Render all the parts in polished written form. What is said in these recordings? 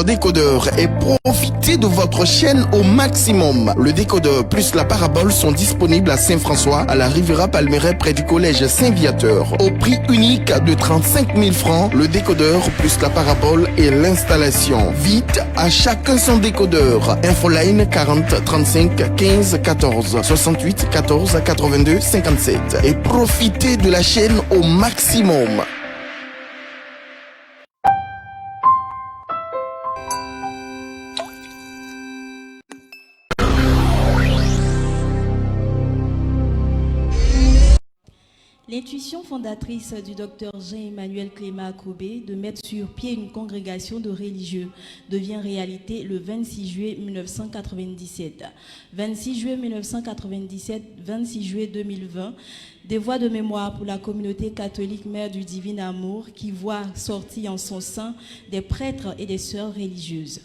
Décodeur et profitez de votre chaîne au maximum. Le décodeur plus la parabole sont disponibles à Saint-François, à la Riviera Palmeraie près du collège Saint-Viateur. Au prix unique de 35 000 francs, le décodeur plus la parabole et l'installation. Vite, à chacun son décodeur. Infoline 40 35 15 14 68 14 82 57 et profitez de la chaîne au maximum. L'intuition fondatrice du docteur Jean-Emmanuel Clément Akobé de mettre sur pied une congrégation de religieux devient réalité le 26 juillet 1997. 26 juillet 1997, 26 juillet 2020, des voix de mémoire pour la communauté catholique Mère du Divin Amour qui voit sortir en son sein des prêtres et des sœurs religieuses.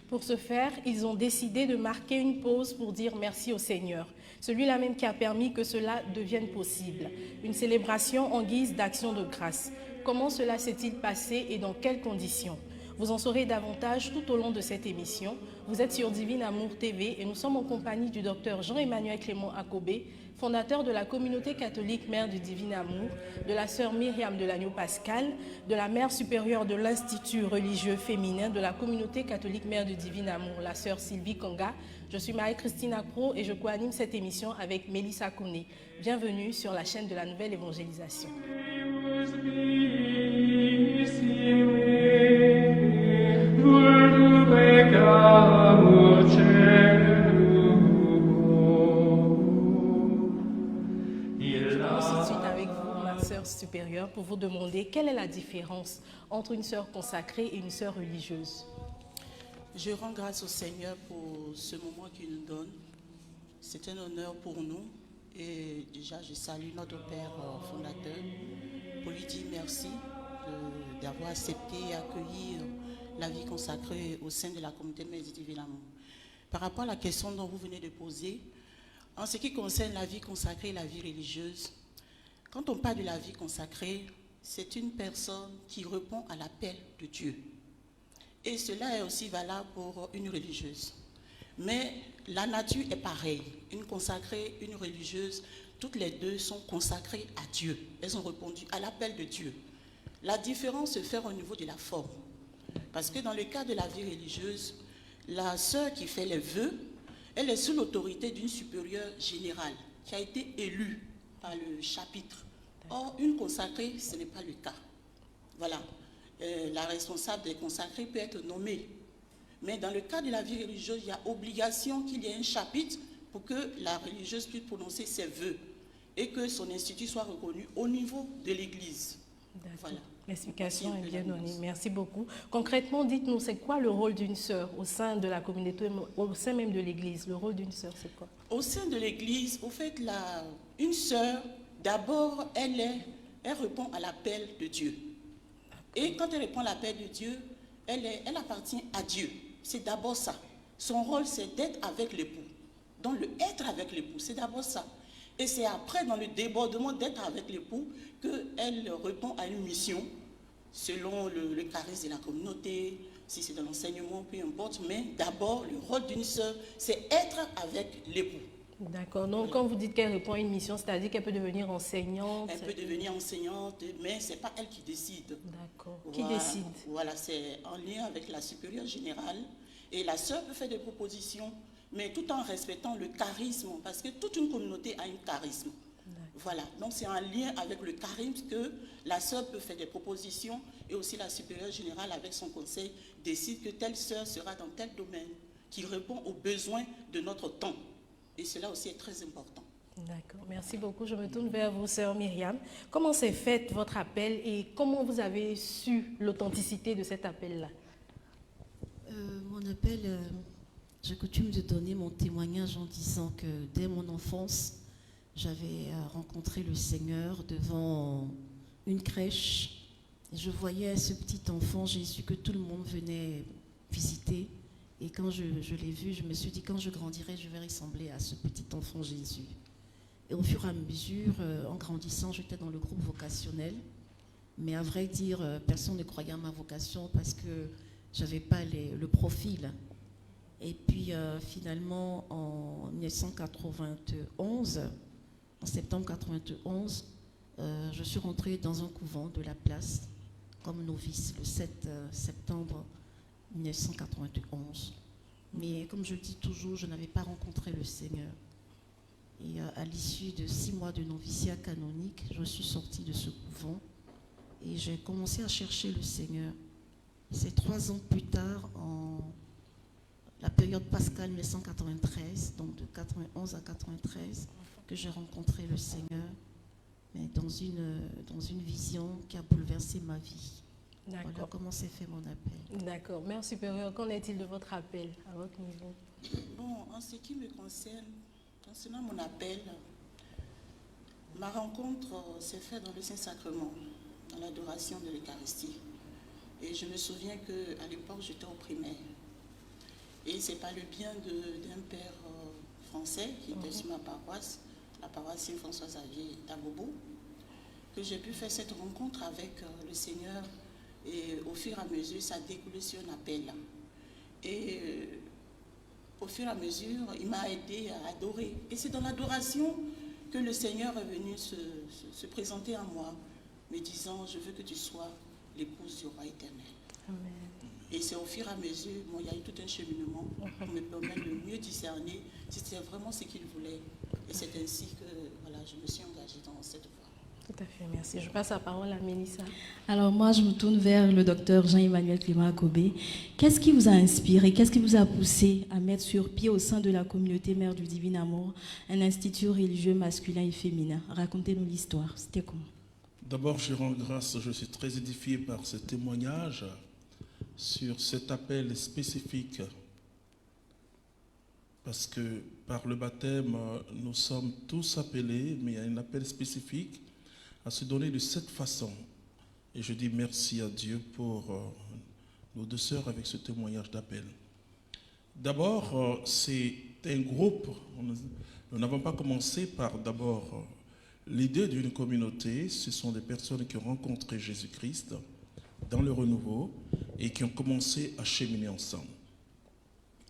Pour ce faire, ils ont décidé de marquer une pause pour dire merci au Seigneur, celui-là même qui a permis que cela devienne possible. Une célébration en guise d'action de grâce. Comment cela s'est-il passé et dans quelles conditions? Vous en saurez davantage tout au long de cette émission. Vous êtes sur Divin Amour TV et nous sommes en compagnie du docteur Jean-Emmanuel Clément Akobé, fondateur de la communauté catholique Mère du Divin Amour, de la sœur Myriam de l'Agneau Pascal, de la mère supérieure de l'Institut religieux féminin de la communauté catholique Mère du Divin Amour, la sœur Sylvie Konga. Je suis Marie-Christine Acro et je co-anime cette émission avec Mélissa Kouné. Bienvenue sur la chaîne de la Nouvelle Évangélisation. Supérieure pour vous demander quelle est la différence entre une sœur consacrée et une sœur religieuse. Je rends grâce au Seigneur pour ce moment qu'il nous donne. C'est un honneur pour nous et déjà je salue notre Père fondateur pour lui dire merci d'avoir accepté et accueilli la vie consacrée au sein de la communauté Mère du Divin Amour. Par rapport à la question dont vous venez de poser, en ce qui concerne la vie consacrée et la vie religieuse, quand on parle de la vie consacrée, c'est une personne qui répond à l'appel de Dieu. Et cela est aussi valable pour une religieuse. Mais la nature est pareille. Une consacrée, une religieuse, toutes les deux sont consacrées à Dieu. Elles ont répondu à l'appel de Dieu. La différence se fait au niveau de la forme. Parce que dans le cas de la vie religieuse, la sœur qui fait les vœux, elle est sous l'autorité d'une supérieure générale qui a été élue par le chapitre. Or, une consacrée, ce n'est pas le cas. Voilà. La responsable des consacrés peut être nommée. Mais dans le cas de la vie religieuse, il y a obligation qu'il y ait un chapitre pour que la religieuse puisse prononcer ses vœux et que son institut soit reconnu au niveau de l'Église. Voilà. L'explication est bien donnée. Merci beaucoup. Concrètement, dites-nous, c'est quoi le rôle d'une sœur au sein de la communauté, au sein même de l'Église? Le rôle d'une sœur, c'est quoi? Au sein de l'Église, au fait, une sœur, d'abord, elle répond à l'appel de Dieu. Et quand elle répond à l'appel de Dieu, elle appartient à Dieu. C'est d'abord ça. Son rôle, c'est d'être avec l'époux. Donc, être avec l'époux, c'est d'abord ça. Et c'est après, dans le débordement d'être avec l'époux, qu'elle répond à une mission, selon le charisme de la communauté, si c'est dans l'enseignement, peu importe. Mais d'abord, le rôle d'une sœur, c'est être avec l'époux. D'accord. Donc, quand vous dites qu'elle répond à une mission, c'est-à-dire qu'elle peut devenir enseignante? Elle peut devenir enseignante, mais ce n'est pas elle qui décide. D'accord. Voilà, qui décide? Voilà, c'est en lien avec la supérieure générale. Et la sœur peut faire des propositions, mais tout en respectant le charisme, parce que toute une communauté a un charisme. Voilà, donc c'est en lien avec le charisme que la sœur peut faire des propositions et aussi la supérieure générale avec son conseil décide que telle sœur sera dans tel domaine qui répond aux besoins de notre temps. Et cela aussi est très important. D'accord, merci beaucoup. Je me tourne vers vous, sœur Myriam. Comment s'est fait votre appel et comment vous avez su l'authenticité de cet appel-là? Mon appel, j'ai coutume de donner mon témoignage en disant que dès mon enfance, j'avais rencontré le Seigneur devant une crèche. Et je voyais ce petit enfant Jésus que tout le monde venait visiter. Et quand je l'ai vu, je me suis dit, quand je grandirai, je vais ressembler à ce petit enfant Jésus. Et au fur et à mesure, en grandissant, j'étais dans le groupe vocationnel. Mais à vrai dire, personne ne croyait à ma vocation parce que j'avais pas le profil. Et puis finalement, en 1991, en septembre 91, je suis rentrée dans un couvent de la place comme novice le 7 septembre 1991. Mais comme je le dis toujours, je n'avais pas rencontré le Seigneur. Et à l'issue de 6 mois de noviciat canonique, je suis sortie de ce couvent et j'ai commencé à chercher le Seigneur. C'est 3 ans plus tard, en la période pascale 1993, donc de 91 à 93, que j'ai rencontré le Seigneur, mais dans une vision qui a bouleversé ma vie. Voilà comment s'est fait mon appel. D'accord. Mère supérieure, qu'en est-il de votre appel à votre niveau? Bon, en ce qui me concerne, concernant mon appel, ma rencontre s'est faite dans le Saint-Sacrement, dans l'adoration de l'Eucharistie. Et je me souviens qu'à l'époque, j'étais au primaire. Et c'est par le bien d'un père français qui était sur ma paroisse, la paroisse Saint-François-Xavier d'Abobo, que j'ai pu faire cette rencontre avec le Seigneur. Et au fur et à mesure, ça a découlé sur un appel. Et au fur et à mesure, il m'a aidé à adorer. Et c'est dans l'adoration que le Seigneur est venu se présenter à moi, me disant, je veux que tu sois l'épouse du roi éternel. Amen. Et c'est au fur et à mesure, bon, il y a eu tout un cheminement pour me permettre de mieux discerner si c'était vraiment ce qu'il voulait. Et c'est ainsi que voilà, je me suis engagée dans cette voie. Tout à fait, merci. Je passe la parole à Mélissa. Alors moi, je me tourne vers le docteur Jean-Emmanuel Clément Akobé. Qu'est-ce qui vous a inspiré, qu'est-ce qui vous a poussé à mettre sur pied au sein de la communauté Mère du Divin Amour un institut religieux masculin et féminin? Racontez-nous l'histoire, c'était comment? D'abord, je rends grâce, je suis très édifié par ce témoignage sur cet appel spécifique, parce que par le baptême, nous sommes tous appelés, mais il y a un appel spécifique à se donner de cette façon. Et je dis merci à Dieu pour nos 2 sœurs avec ce témoignage d'appel. D'abord, c'est un groupe. Nous n'avons pas commencé par d'abord l'idée d'une communauté. Ce sont des personnes qui ont rencontré Jésus-Christ dans le renouveau et qui ont commencé à cheminer ensemble.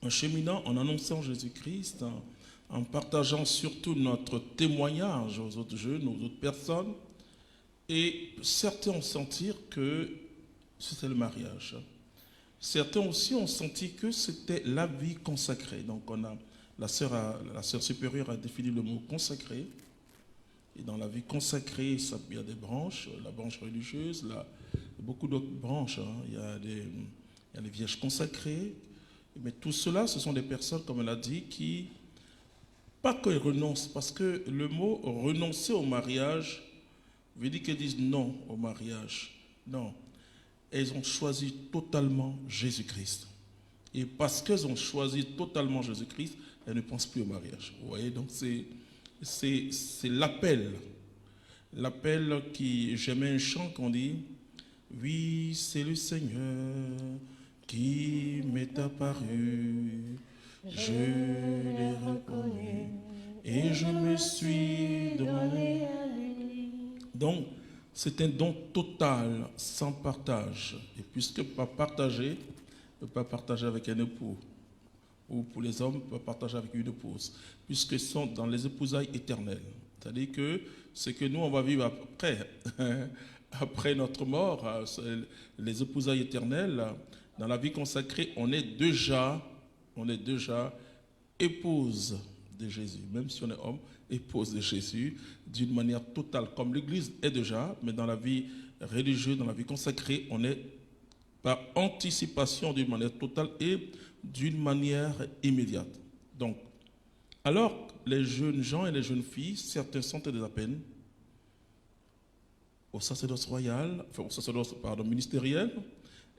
En cheminant, en annonçant Jésus-Christ, en partageant surtout notre témoignage aux autres jeunes, aux autres personnes. Et certains ont senti que c'était le mariage. Certains aussi ont senti que c'était la vie consacrée. Donc la sœur supérieure a défini le mot consacré. Et dans la vie consacrée, il y a des branches, la branche religieuse, beaucoup d'autres branches. Il y a les vierges consacrées. Mais tout cela, ce sont des personnes, comme elle a dit, qui, pas qu'elles renoncent, parce que le mot renoncer au mariage veut dire qu'elles disent non au mariage. Non. Elles ont choisi totalement Jésus-Christ. Et parce qu'elles ont choisi totalement Jésus-Christ, elles ne pensent plus au mariage. Vous voyez, donc c'est l'appel. L'appel qui, j'aimais un chant qu'on dit, oui, c'est le Seigneur qui m'est apparu, je l'ai reconnu et je me suis donné à lui. Donc, c'est un don total, sans partage. Et puisque pas partager, ne peut pas partager avec un époux. Ou pour les hommes, ne peut pas partager avec une épouse. Puisqu'ils sont dans les épousailles éternelles. C'est-à-dire que ce que nous, on va vivre après, après notre mort, les épousailles éternelles, dans la vie consacrée, on est déjà épouse de Jésus. Même si on est homme, épouse de Jésus, d'une manière totale, comme l'Église est déjà, mais dans la vie religieuse, dans la vie consacrée, on est par anticipation d'une manière totale et d'une manière immédiate. Donc, alors les jeunes gens et les jeunes filles, certains sont des appels au sacerdoce royal, enfin au sacerdoce ministériel,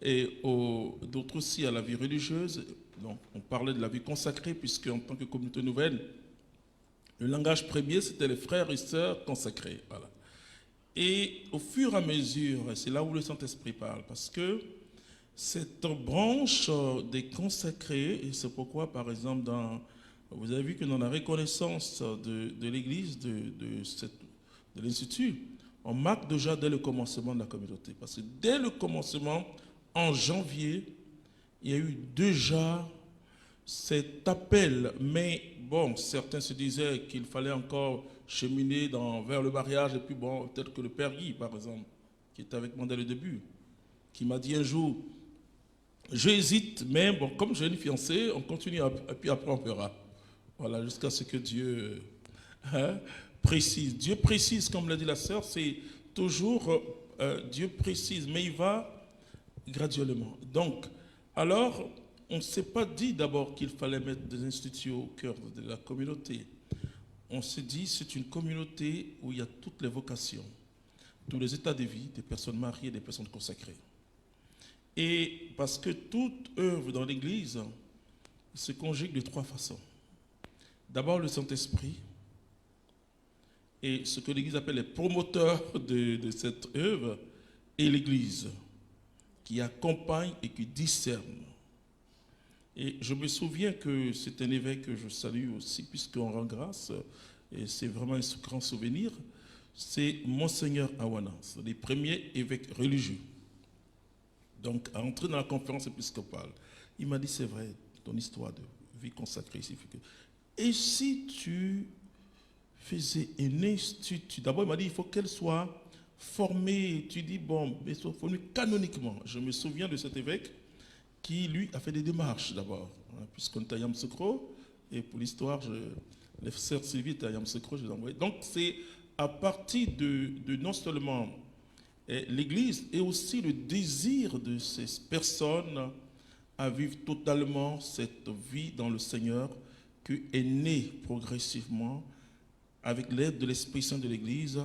et d'autres aussi à la vie religieuse. Donc, on parlait de la vie consacrée, puisque en tant que communauté nouvelle, le langage premier, c'était les frères et sœurs consacrés. Voilà. Et au fur et à mesure, c'est là où le Saint-Esprit parle, parce que cette branche des consacrés, et c'est pourquoi, par exemple, vous avez vu que dans la reconnaissance de l'Église, de l'Institut, on marque déjà dès le commencement de la communauté. Parce que dès le commencement, en janvier, il y a eu déjà cet appel, mais bon, certains se disaient qu'il fallait encore cheminer vers le mariage, et puis bon, peut-être que le père Guy, par exemple, qui était avec moi dès le début, qui m'a dit un jour, j'hésite, mais bon, comme j'ai une fiancée, on continue, et puis après on verra. Voilà, jusqu'à ce que Dieu précise. Dieu précise, comme l'a dit la sœur, c'est toujours Dieu précise, mais il va graduellement. Donc, alors, on ne s'est pas dit d'abord qu'il fallait mettre des instituts au cœur de la communauté. On s'est dit c'est une communauté où il y a toutes les vocations, tous les états de vie, des personnes mariées, des personnes consacrées. Et parce que toute œuvre dans l'Église se conjugue de trois façons. D'abord le Saint-Esprit, et ce que l'Église appelle les promoteurs de cette œuvre, et l'Église, qui accompagne et qui discerne. Et je me souviens que c'est un évêque que je salue aussi, puisqu'on rend grâce, et c'est vraiment un grand souvenir, c'est Monseigneur Awana, c'est les premiers évêques religieux. Donc, à entrer dans la conférence épiscopale, il m'a dit, c'est vrai, ton histoire de vie consacrée ici. Et si tu faisait un institut, d'abord il m'a dit, il faut qu'elle soit formée, tu dis, bon, mais soit formée canoniquement. Je me souviens de cet évêque qui, lui, a fait des démarches d'abord, puisqu'on était à Yamoussoukro, et pour l'histoire, les sœurs Sylvie étaient à Yamoussoukro, je les ai envoyées. Donc, c'est à partir de non seulement l'Église, et aussi le désir de ces personnes à vivre totalement cette vie dans le Seigneur, que est née progressivement, avec l'aide de l'Esprit Saint de l'Église,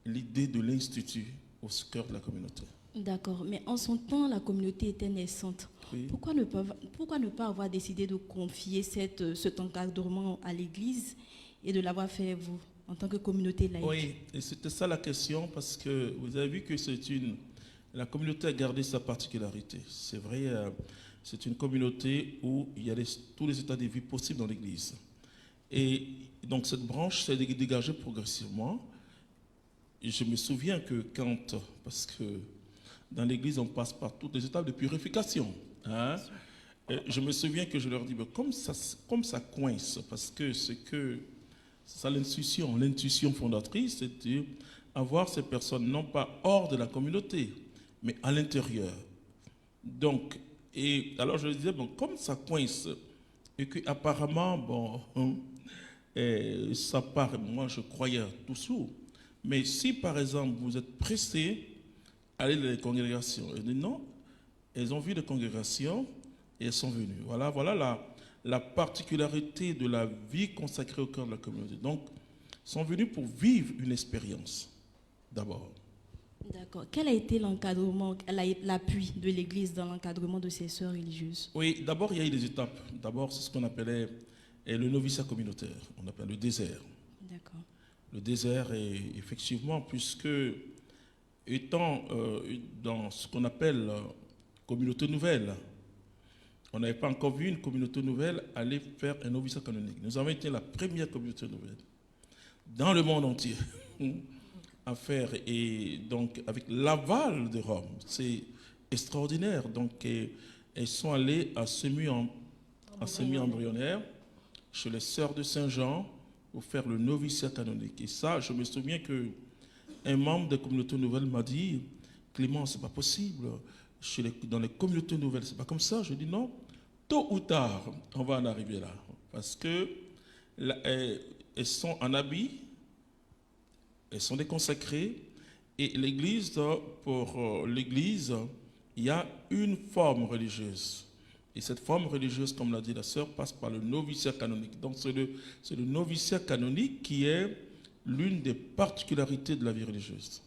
l'idée de l'Institut au cœur de la communauté. D'accord, mais en son temps, la communauté était naissante. Oui. Pourquoi ne pas avoir décidé de confier cet encadrement à l'Église et de l'avoir fait vous, en tant que communauté laïque? Oui, et c'était ça la question, parce que vous avez vu que la communauté a gardé sa particularité. C'est vrai, c'est une communauté où il y a tous les états de vie possibles dans l'Église. Et donc cette branche s'est dégagée progressivement. Et je me souviens que parce que dans l'Église, on passe par toutes les étapes de purification. Hein? Je me souviens que je leur dis, comme ça coince, parce que c'est ça l'intuition fondatrice, c'est d'avoir ces personnes non pas hors de la communauté, mais à l'intérieur. Donc, et alors je leur disais, comme ça coince, et qu'apparemment, ça part, moi je croyais toujours, mais si par exemple vous êtes pressé à aller dans les congrégations, et non, elles ont vu les congrégations et elles sont venues. Voilà la particularité de la vie consacrée au cœur de la communauté. Donc, sont venus pour vivre une expérience, d'abord. D'accord. Quel a été l'encadrement, l'appui de l'Église dans l'encadrement de ces sœurs religieuses? Oui, d'abord, il y a eu des étapes. D'abord, c'est ce qu'on appelait le noviciat communautaire. On appelle le désert. D'accord. Le désert est effectivement, puisque étant dans ce qu'on appelle communauté nouvelle, on n'avait pas encore vu une communauté nouvelle aller faire un noviciat canonique. Nous avons été la première communauté nouvelle dans le monde entier à faire, et donc avec l'aval de Rome. C'est extraordinaire. Donc, elles sont allées à semi-embryonnaire chez les sœurs de Saint-Jean pour faire le noviciat canonique. Et ça, je me souviens qu'un membre des communautés nouvelles m'a dit, Clément, c'est pas possible. Dans les communautés nouvelles, c'est pas comme ça. Je dis non, tôt ou tard, on va en arriver là. Parce que elles sont en habit, elles sont des consacrées, et l'Église, pour l'Église, il y a une forme religieuse. Et cette forme religieuse, comme l'a dit la sœur, passe par le noviciat canonique. Donc c'est le noviciat canonique qui est l'une des particularités de la vie religieuse.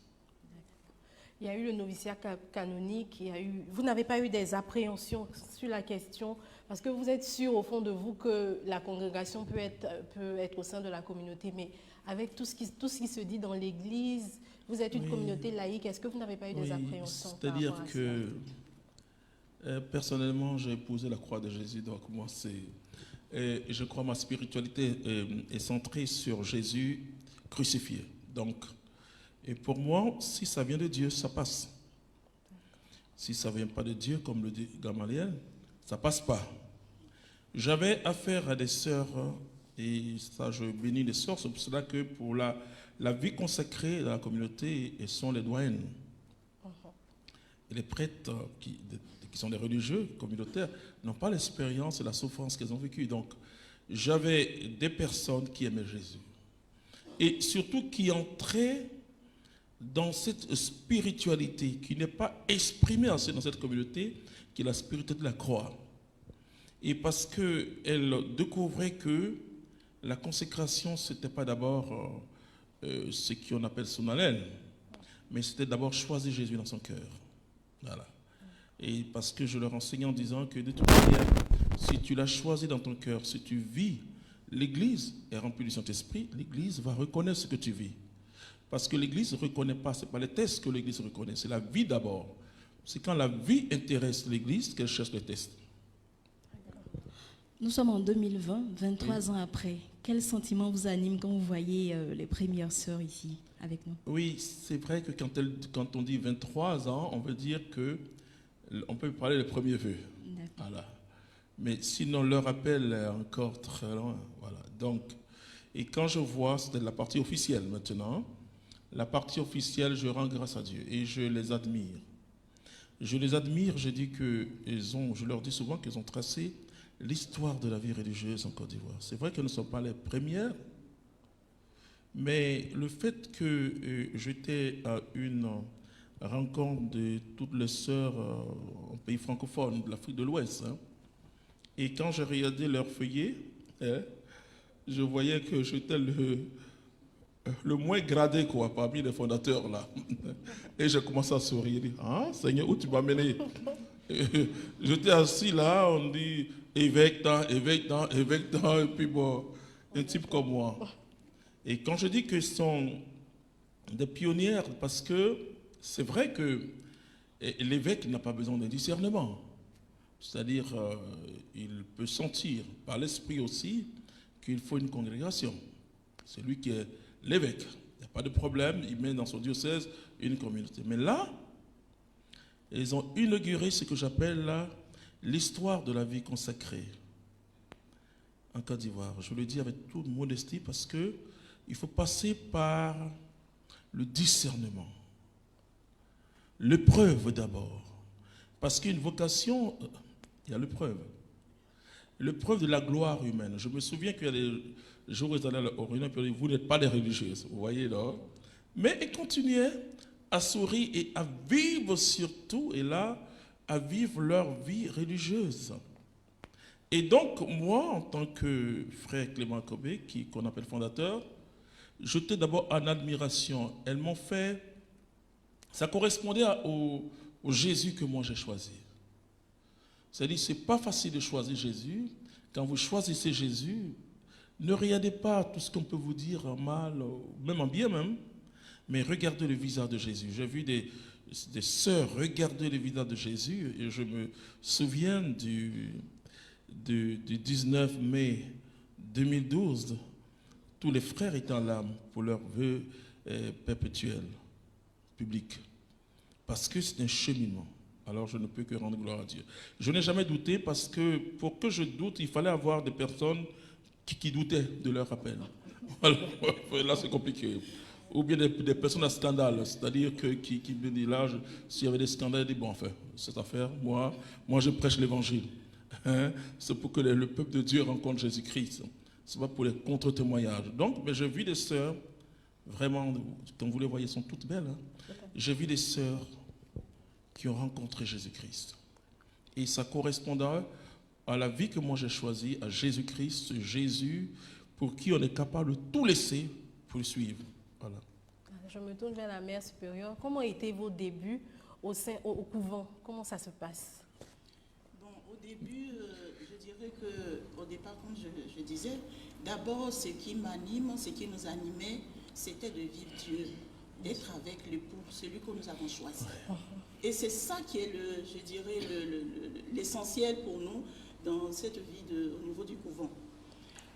Il y a eu le noviciat canonique, vous n'avez pas eu des appréhensions sur la question, parce que vous êtes sûr au fond de vous que la congrégation peut être au sein de la communauté, mais avec tout ce qui se dit dans l'Église, vous êtes une communauté laïque, est-ce que vous n'avez pas eu des appréhensions? C'est-à-dire que personnellement, j'ai épousé la croix de Jésus, donc moi je crois que ma spiritualité est centrée sur Jésus crucifié. Donc, et pour moi, si ça vient de Dieu, ça passe. Si ça ne vient pas de Dieu, comme le dit Gamaliel, Ça passe pas. J'avais affaire à des sœurs, et ça je bénis les sœurs, c'est pour cela que pour la vie consacrée dans la communauté, elles sont les doyennes. Et les prêtres qui sont des religieux communautaires n'ont pas l'expérience et la souffrance qu'elles ont vécue. Donc j'avais des personnes qui aimaient Jésus. Et surtout qui entraient dans cette spiritualité qui n'est pas exprimée assez dans cette communauté, qui est la spiritualité de la croix. Et parce qu'elle découvrait que la consécration, ce n'était pas d'abord ce qu'on appelle son haleine, mais c'était d'abord choisir Jésus dans son cœur. Voilà. Et parce que je leur enseignais en disant que de toute manière, si tu l'as choisi dans ton cœur, si tu vis, l'Église est remplie du Saint-Esprit, l'Église va reconnaître ce que tu vis. Parce que l'Église ne reconnaît pas, ce n'est pas les tests que l'Église reconnaît, c'est la vie d'abord. C'est quand la vie intéresse l'Église qu'elle cherche les tests. Nous sommes en 2020, 23 ans après. Quel sentiment vous anime quand vous voyez les premières sœurs ici avec nous? Oui, c'est vrai que quand on dit 23 ans, on veut dire qu'on peut parler des premiers vœux. Voilà. Mais sinon, leur appel est encore très loin. Voilà. Donc, et quand je vois, c'était la partie officielle maintenant, la partie officielle, je rends grâce à Dieu et je les admire. Je les admire, je leur dis souvent qu'ils ont tracé l'histoire de la vie religieuse en Côte d'Ivoire. C'est vrai que nous ne sommes pas les premières, mais le fait que j'étais à une rencontre de toutes les sœurs en pays francophone de l'Afrique de l'Ouest, et quand j'ai regardé leur feuillet, je voyais que j'étais le moins gradé parmi les fondateurs là. Et j'ai commencé à sourire. Ah, Seigneur, où tu m'as mené? J'étais assis là, on dit évêque, et puis bon, un type comme moi. Et quand je dis que ce sont des pionnières, parce que c'est vrai que l'évêque n'a pas besoin de discernement. C'est-à-dire, il peut sentir par l'esprit aussi qu'il faut une congrégation. C'est lui qui est l'évêque. Il n'y a pas de problème, il met dans son diocèse une communauté. Mais là, ils ont inauguré ce que j'appelle l'histoire de la vie consacrée en Côte d'Ivoire. Je le dis avec toute modestie parce qu'il faut passer par le discernement, l'épreuve d'abord. Parce qu'une vocation, il y a l'épreuve. L'épreuve de la gloire humaine. Je me souviens qu'il y a des jours où ils allaient au réunion et vous n'êtes pas des religieuses, vous voyez là. Mais ils continuaient à sourire et à vivre surtout, et là, à vivre leur vie religieuse. Et donc, moi, en tant que frère Clément Kobé, qu'on appelle fondateur, j'étais d'abord en admiration. Elles m'ont fait... Ça correspondait au Jésus que moi j'ai choisi. C'est-à-dire, ce n'est pas facile de choisir Jésus. Quand vous choisissez Jésus, ne regardez pas tout ce qu'on peut vous dire en mal, même en bien même, mais regardez le visage de Jésus. J'ai vu des sœurs regarder le visage de Jésus, et je me souviens du 19 mai 2012, tous les frères étaient en larmes pour leur vœu perpétuel, public, parce que c'est un cheminement. Alors je ne peux que rendre gloire à Dieu. Je n'ai jamais douté, parce que pour que je doute, il fallait avoir des personnes qui doutaient de leur appel. Alors, là c'est compliqué. Ou bien des personnes à scandale, c'est-à-dire qui me disent là, s'il y avait des scandales, ils disent bon, enfin, cette affaire, moi je prêche l'évangile. C'est pour que le peuple de Dieu rencontre Jésus-Christ. Ce n'est pas pour les contre-témoignages. Donc, mais j'ai vu des sœurs, vraiment, comme vous les voyez, sont toutes belles. J'ai vu des sœurs qui ont rencontré Jésus-Christ. Et ça correspondait à la vie que moi j'ai choisie, à Jésus-Christ, ce Jésus pour qui on est capable de tout laisser pour le suivre. Voilà. Je me tourne vers la mère supérieure. Comment étaient vos débuts au couvent? Comment ça se passe? Bon, au début, je dirais qu'au départ, comme je disais, d'abord, ce qui m'anime, ce qui nous animait, c'était de vivre Dieu, d'être avec l'époux, celui que nous avons choisi. Et c'est ça qui est, je dirais, l'essentiel pour nous dans cette vie au niveau du couvent.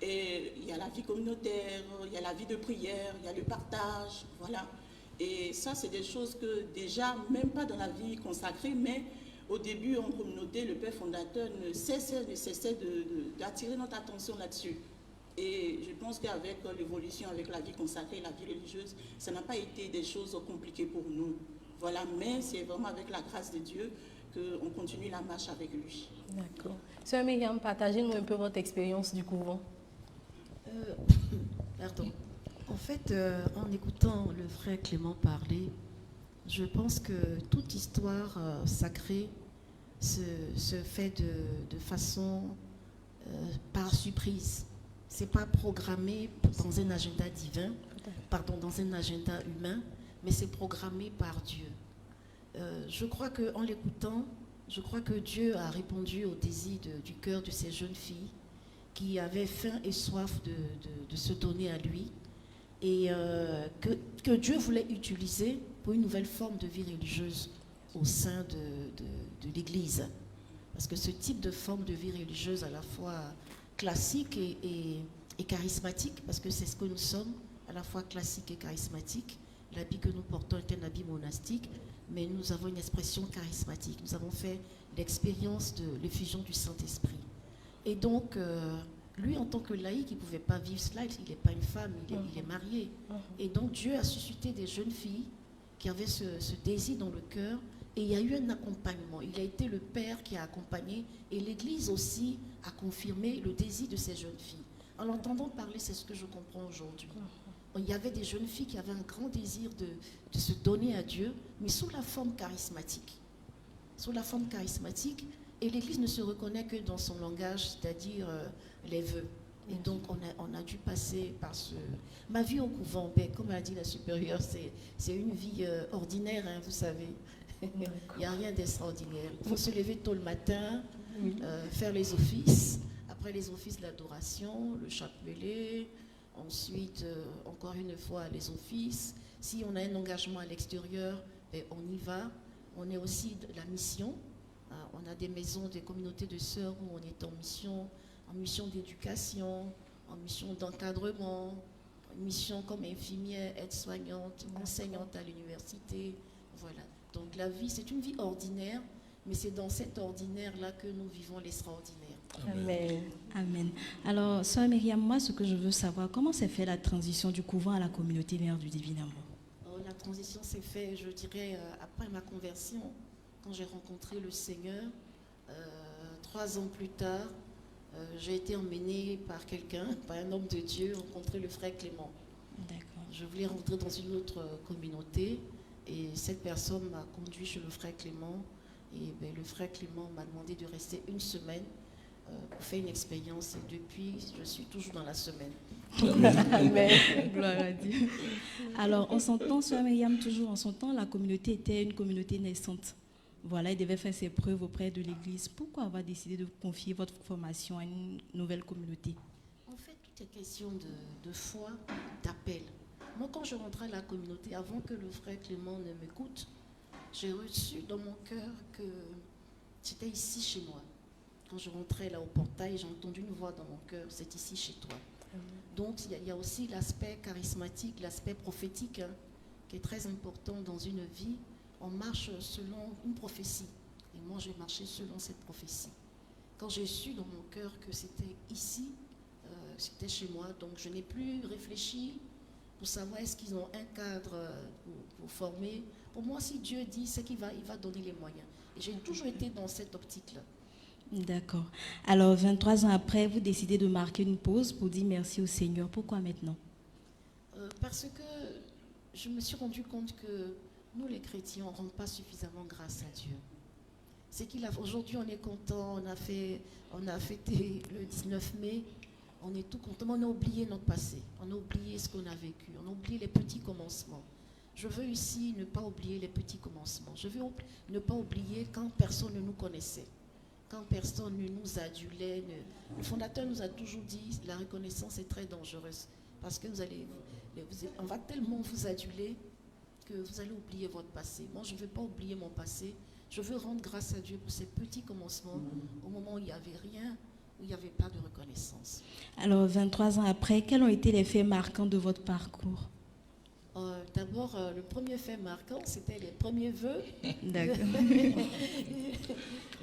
Et il y a la vie communautaire, il y a la vie de prière, il y a le partage, voilà. Et ça, c'est des choses que déjà, même pas dans la vie consacrée, mais au début, en communauté, le père fondateur ne cessait d'attirer notre attention là-dessus. Et je pense qu'avec l'évolution, avec la vie consacrée, la vie religieuse, ça n'a pas été des choses compliquées pour nous. Voilà, mais c'est vraiment avec la grâce de Dieu qu'on continue la marche avec lui. D'accord. Sœur Myriam, partagez-nous un peu votre expérience du couvent. Pardon. En fait, en écoutant le frère Clément parler, je pense que toute histoire sacrée se fait de façon par surprise. Ce n'est pas programmé dans un agenda divin, dans un agenda humain, mais c'est programmé par Dieu. Je crois qu'en l'écoutant, je crois que Dieu a répondu au désir du cœur de ces jeunes filles qui avaient faim et soif de se donner à lui, et que Dieu voulait utiliser pour une nouvelle forme de vie religieuse au sein de l'Église. Parce que ce type de forme de vie religieuse à la fois classique et charismatique, parce que c'est ce que nous sommes, à la fois classique et charismatique. L'habit que nous portons est un habit monastique, mais nous avons une expression charismatique. Nous avons fait l'expérience de l'effusion du Saint-Esprit. Et donc, lui, en tant que laïc, il ne pouvait pas vivre cela, il n'est pas une femme, il est marié. Et donc, Dieu a suscité des jeunes filles qui avaient ce désir dans le cœur, et il y a eu un accompagnement. Il a été le père qui a accompagné, et l'Église aussi a confirmé le désir de ces jeunes filles. En l'entendant parler, c'est ce que je comprends aujourd'hui. Il y avait des jeunes filles qui avaient un grand désir de se donner à Dieu, mais sous la forme charismatique. Sous la forme charismatique, et l'Église ne se reconnaît que dans son langage, c'est-à-dire les vœux. Et donc, on a dû passer par ce... Ma vie au couvent, comme a dit la supérieure, c'est une vie ordinaire, hein, vous savez. Il n'y a rien d'extraordinaire. Il faut se lever tôt le matin, faire les offices. Après les offices, l'adoration, le chapelet. Ensuite, encore une fois, les offices. Si on a un engagement à l'extérieur, on y va. On est aussi de la mission. On a des maisons, des communautés de sœurs où on est en mission d'éducation, en mission d'encadrement, en mission comme infirmière, aide-soignante, enseignante à l'université. Voilà. Donc la vie, c'est une vie ordinaire, mais c'est dans cet ordinaire-là que nous vivons l'extraordinaire. Amen. Amen. Alors, sœur Myriam, moi, ce que je veux savoir, comment s'est fait la transition du couvent à la communauté Mère du Divin Amour? La transition s'est faite, je dirais, après ma conversion, quand j'ai rencontré le Seigneur. 3 ans plus tard, j'ai été emmenée par un homme de Dieu, rencontrer le frère Clément. D'accord. Je voulais rentrer dans une autre communauté, et cette personne m'a conduit chez le frère Clément. Et le frère Clément m'a demandé de rester 1 semaine pour faire une expérience, et depuis, je suis toujours dans la semaine. Amen. Gloire à Dieu. Alors, en son temps, sœur Myriam, toujours en son temps, la communauté était une communauté naissante. Voilà, il devait faire ses preuves auprès de l'Église. Pourquoi avoir décidé de confier votre formation à une nouvelle communauté? En fait, tout est question de foi, d'appel. Moi, quand je rentrais à la communauté, avant que le frère Clément ne m'écoute, j'ai reçu dans mon cœur que c'était ici chez moi. Quand je rentrais là au portail, j'ai entendu une voix dans mon cœur, c'est ici chez toi. Donc il y a aussi l'aspect charismatique, l'aspect prophétique, hein, qui est très important dans une vie. On marche selon une prophétie. Et moi, j'ai marché selon cette prophétie. Quand j'ai su dans mon cœur que c'était ici, c'était chez moi, donc je n'ai plus réfléchi pour savoir est-ce qu'ils ont un cadre pour former. Pour moi, si Dieu dit, c'est qu'il va donner les moyens. Et j'ai toujours été dans cette optique-là. D'accord. Alors, 23 ans après, vous décidez de marquer une pause pour dire merci au Seigneur. Pourquoi maintenant? Parce que je me suis rendu compte que nous, les chrétiens, on ne rend pas suffisamment grâce à Dieu. C'est aujourd'hui, on est content, on a fêté le 19 mai, on est tout content, mais on a oublié notre passé, on a oublié ce qu'on a vécu, on a oublié les petits commencements. Je veux ici ne pas oublier les petits commencements. Je veux ne pas oublier quand personne ne nous connaissait, quand personne ne nous adulait. Le fondateur nous a toujours dit la reconnaissance est très dangereuse parce que on va tellement vous aduler que vous allez oublier votre passé. Moi, je ne veux pas oublier mon passé. Je veux rendre grâce à Dieu pour ces petits commencements au moment où il n'y avait rien, où il n'y avait pas de reconnaissance. Alors, 23 ans après, quels ont été les faits marquants de votre parcours? D'abord, le premier fait marquant, c'était les premiers vœux. D'accord.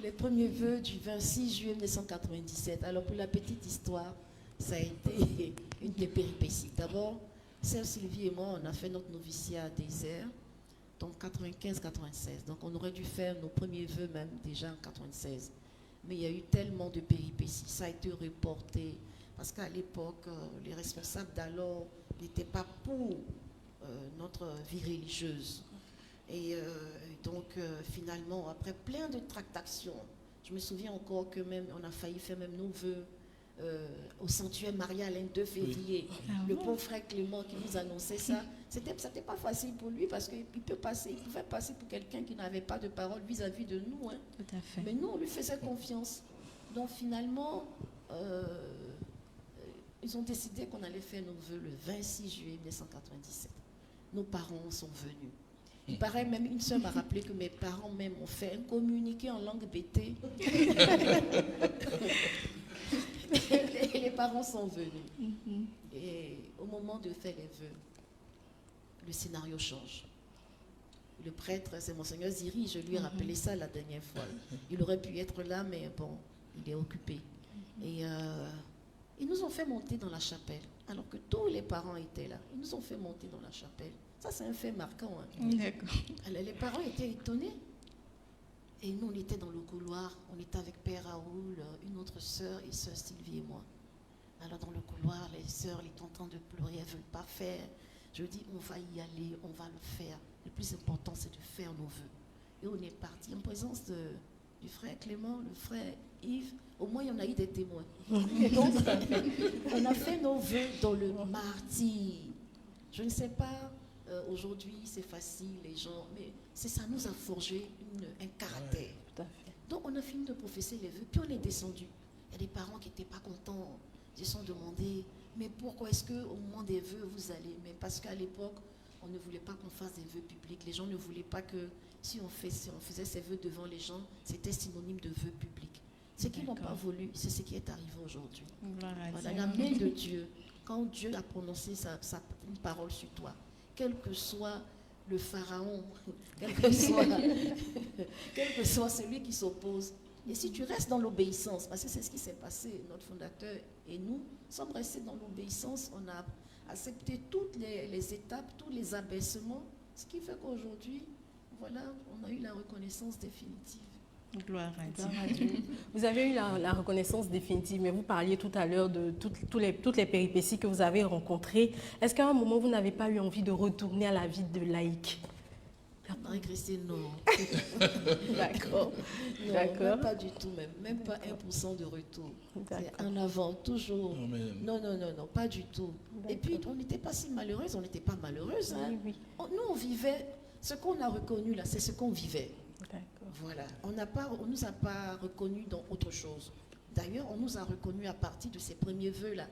Les premiers vœux du 26 juillet 1997. Alors, pour la petite histoire, ça a été une des péripéties. D'abord, Sœur Sylvie et moi, on a fait notre noviciat à Désert, donc 95-96. Donc, on aurait dû faire nos premiers vœux même déjà en 96. Mais il y a eu tellement de péripéties. Ça a été reporté parce qu'à l'époque, les responsables d'alors n'étaient pas pour notre vie religieuse. Et donc, finalement, après plein de tractations, je me souviens encore que même, on a failli faire même nos vœux au sanctuaire Marie-Alain 2 février. Ah Le bon? pauvre frère Clément qui nous annonçait ça, c'était pas facile pour lui parce qu'il pouvait passer pour quelqu'un qui n'avait pas de parole vis-à-vis de nous. Hein. Tout à fait. Mais nous, on lui faisait confiance. Donc, finalement, ils ont décidé qu'on allait faire nos vœux le 26 juillet 1997. Nos parents sont venus. Il paraît même, une sœur m'a rappelé que mes parents même ont fait un communiqué en langue BT. Et les parents sont venus. Et au moment de faire les vœux, le scénario change. Le prêtre, c'est Monseigneur Ziri, je lui ai rappelé ça la dernière fois. Il aurait pu être là, mais bon, il est occupé. Et ils nous ont fait monter dans la chapelle, alors que tous les parents étaient là. Ils nous ont fait monter dans la chapelle. Ça, c'est un fait marquant. Hein. D'accord. Alors, les parents étaient étonnés. Et nous, on était dans le couloir. On était avec Père Raoul, une autre sœur et sœur Sylvie et moi. Alors, dans le couloir, les sœurs, elles étaient en train de pleurer. Elles ne veulent pas faire. Je dis, on va y aller, on va le faire. Le plus important, c'est de faire nos vœux. Et on est parti en présence du frère Clément, le frère Yves. Au moins, il y en a eu des témoins. Et donc, on a fait nos vœux dans le martyre. Je ne sais pas, aujourd'hui, c'est facile, les gens, mais ça nous a forgé un caractère. Tout à fait. Donc, on a fini de professer les vœux, puis on est descendu. Il y a des parents qui n'étaient pas contents. Ils se sont demandé, mais pourquoi est-ce qu'au moment des vœux, vous allez? Mais parce qu'à l'époque, on ne voulait pas qu'on fasse des vœux publics. Les gens ne voulaient pas que, si on faisait ces vœux devant les gens, c'était synonyme de vœux publics. Ce qu'ils n'ont pas voulu, c'est ce qui est arrivé aujourd'hui. Voilà, la main de Dieu. Quand Dieu a prononcé une parole sur toi, quel que soit le pharaon, quel que soit celui qui s'oppose, et si tu restes dans l'obéissance, parce que c'est ce qui s'est passé, notre fondateur et nous sommes restés dans l'obéissance, on a accepté toutes les étapes, tous les abaissements, ce qui fait qu'aujourd'hui, voilà, on a eu la reconnaissance définitive. Gloire à Dieu. Vous avez eu la reconnaissance définitive, mais vous parliez tout à l'heure de toutes les péripéties que vous avez rencontrées. Est-ce qu'à un moment, vous n'avez pas eu envie de retourner à la vie de laïque? Marie-Christine, non. D'accord. Non, D'accord. même pas du tout, même pas 1% de retour. C'est en avant, toujours. Amen. Non, pas du tout. Et puis, on n'était pas si malheureuses, on n'était pas malheureuses. Hein. Oui. Nous, on vivait, ce qu'on a reconnu là, c'est ce qu'on vivait. D'accord. Voilà, on ne nous a pas reconnus dans autre chose. D'ailleurs, on nous a reconnus à partir de ces premiers vœux-là.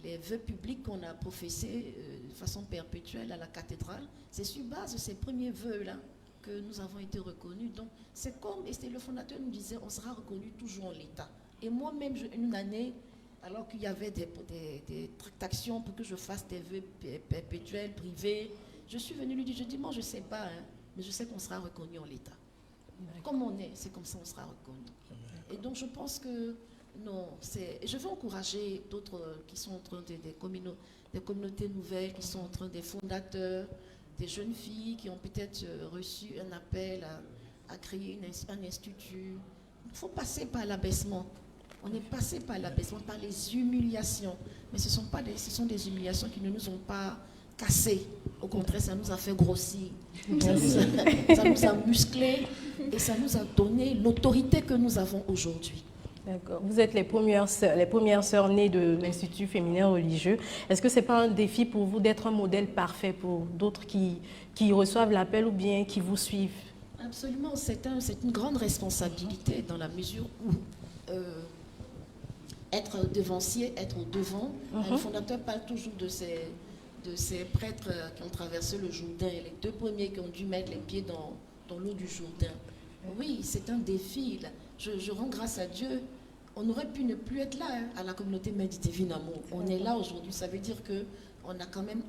Les vœux publics qu'on a professés de façon perpétuelle à la cathédrale, c'est sur base de ces premiers vœux-là que nous avons été reconnus. Donc, c'est comme, et le fondateur nous disait, on sera reconnu toujours en l'état. Et moi-même, une année, alors qu'il y avait des tractations pour que je fasse des vœux perpétuels, privés, je suis venue lui dire, je dis, moi, je ne sais pas, hein, mais je sais qu'on sera reconnu en l'état. Comme on est, c'est comme ça qu'on sera reconnu. Et donc, je pense que, non, je veux encourager d'autres qui sont en train des communautés nouvelles, qui sont en train des fondateurs, des jeunes filles qui ont peut-être reçu un appel à créer un institut. Il faut passer par l'abaissement. On est passé par l'abaissement, par les humiliations. Mais ce sont des humiliations qui ne nous ont pas cassés. Au contraire, ça nous a fait grossir. Ça nous a musclés et ça nous a donné l'autorité que nous avons aujourd'hui. D'accord. Vous êtes les premières sœurs nées de l'Institut féminin religieux. Est-ce que ce n'est pas un défi pour vous d'être un modèle parfait pour d'autres qui reçoivent l'appel ou bien qui vous suivent? Absolument, c'est une grande responsabilité dans la mesure où être devancier, être au devant. Le fondateur parle toujours de ces prêtres qui ont traversé le Jourdain, les deux premiers qui ont dû mettre les pieds dans l'eau du Jourdain. Oui, c'est un défi. Là. Je rends grâce à Dieu. On aurait pu ne plus être là, hein, à la communauté Mère du Divin Amour. On est là aujourd'hui. Ça veut dire que on a quand même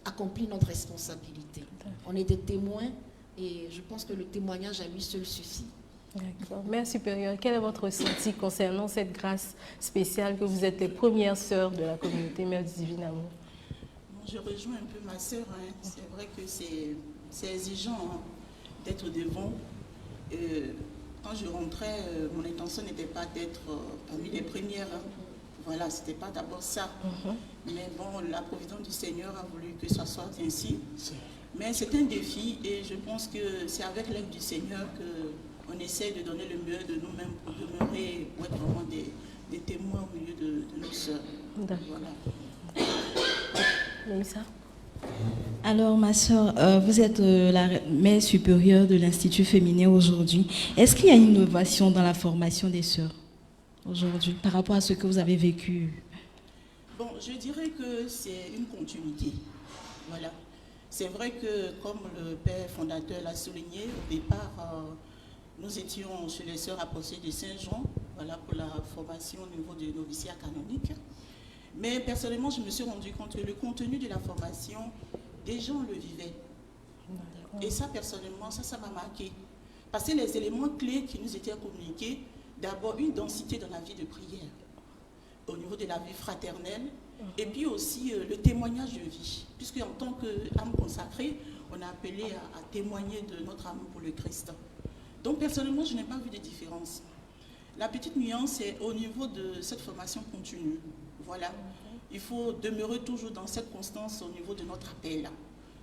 accompli notre responsabilité. On est des témoins et je pense que le témoignage à lui seul suffit. D'accord. Mère supérieure, quel est votre ressenti concernant cette grâce spéciale que vous êtes les premières sœurs de la communauté Mère du Divin Amour? Je rejoins un peu ma sœur. Hein. C'est vrai que c'est exigeant hein, d'être devant. Quand je rentrais, mon intention n'était pas d'être parmi les premières. Hein. Voilà, c'était pas d'abord ça. Mais bon, la providence du Seigneur a voulu que ça soit ainsi. Mais c'est un défi et je pense que c'est avec l'aide du Seigneur qu'on essaie de donner le mieux de nous-mêmes pour demeurer, pour être vraiment des témoins au milieu de nos sœurs. Voilà. Mélissa? Alors, ma soeur, vous êtes la mère supérieure de l'Institut féminin aujourd'hui. Est-ce qu'il y a une innovation dans la formation des sœurs aujourd'hui par rapport à ce que vous avez vécu? Bon, je dirais que c'est une continuité. Voilà. C'est vrai que, comme le père fondateur l'a souligné, au départ, nous étions chez les sœurs apostoliques de Saint-Jean, voilà, pour la formation au niveau du noviciat canonique. Mais personnellement, je me suis rendu compte que le contenu de la formation, des gens le vivaient. Et ça, personnellement, ça m'a marqué. Parce que les éléments clés qui nous étaient communiqués, d'abord une densité dans la vie de prière, au niveau de la vie fraternelle, et puis aussi le témoignage de vie. Puisque en tant qu'âme consacrée, on a appelé à témoigner de notre amour pour le Christ. Donc personnellement, je n'ai pas vu de différence. La petite nuance, c'est au niveau de cette formation continue. Voilà. Il faut demeurer toujours dans cette constance au niveau de notre appel.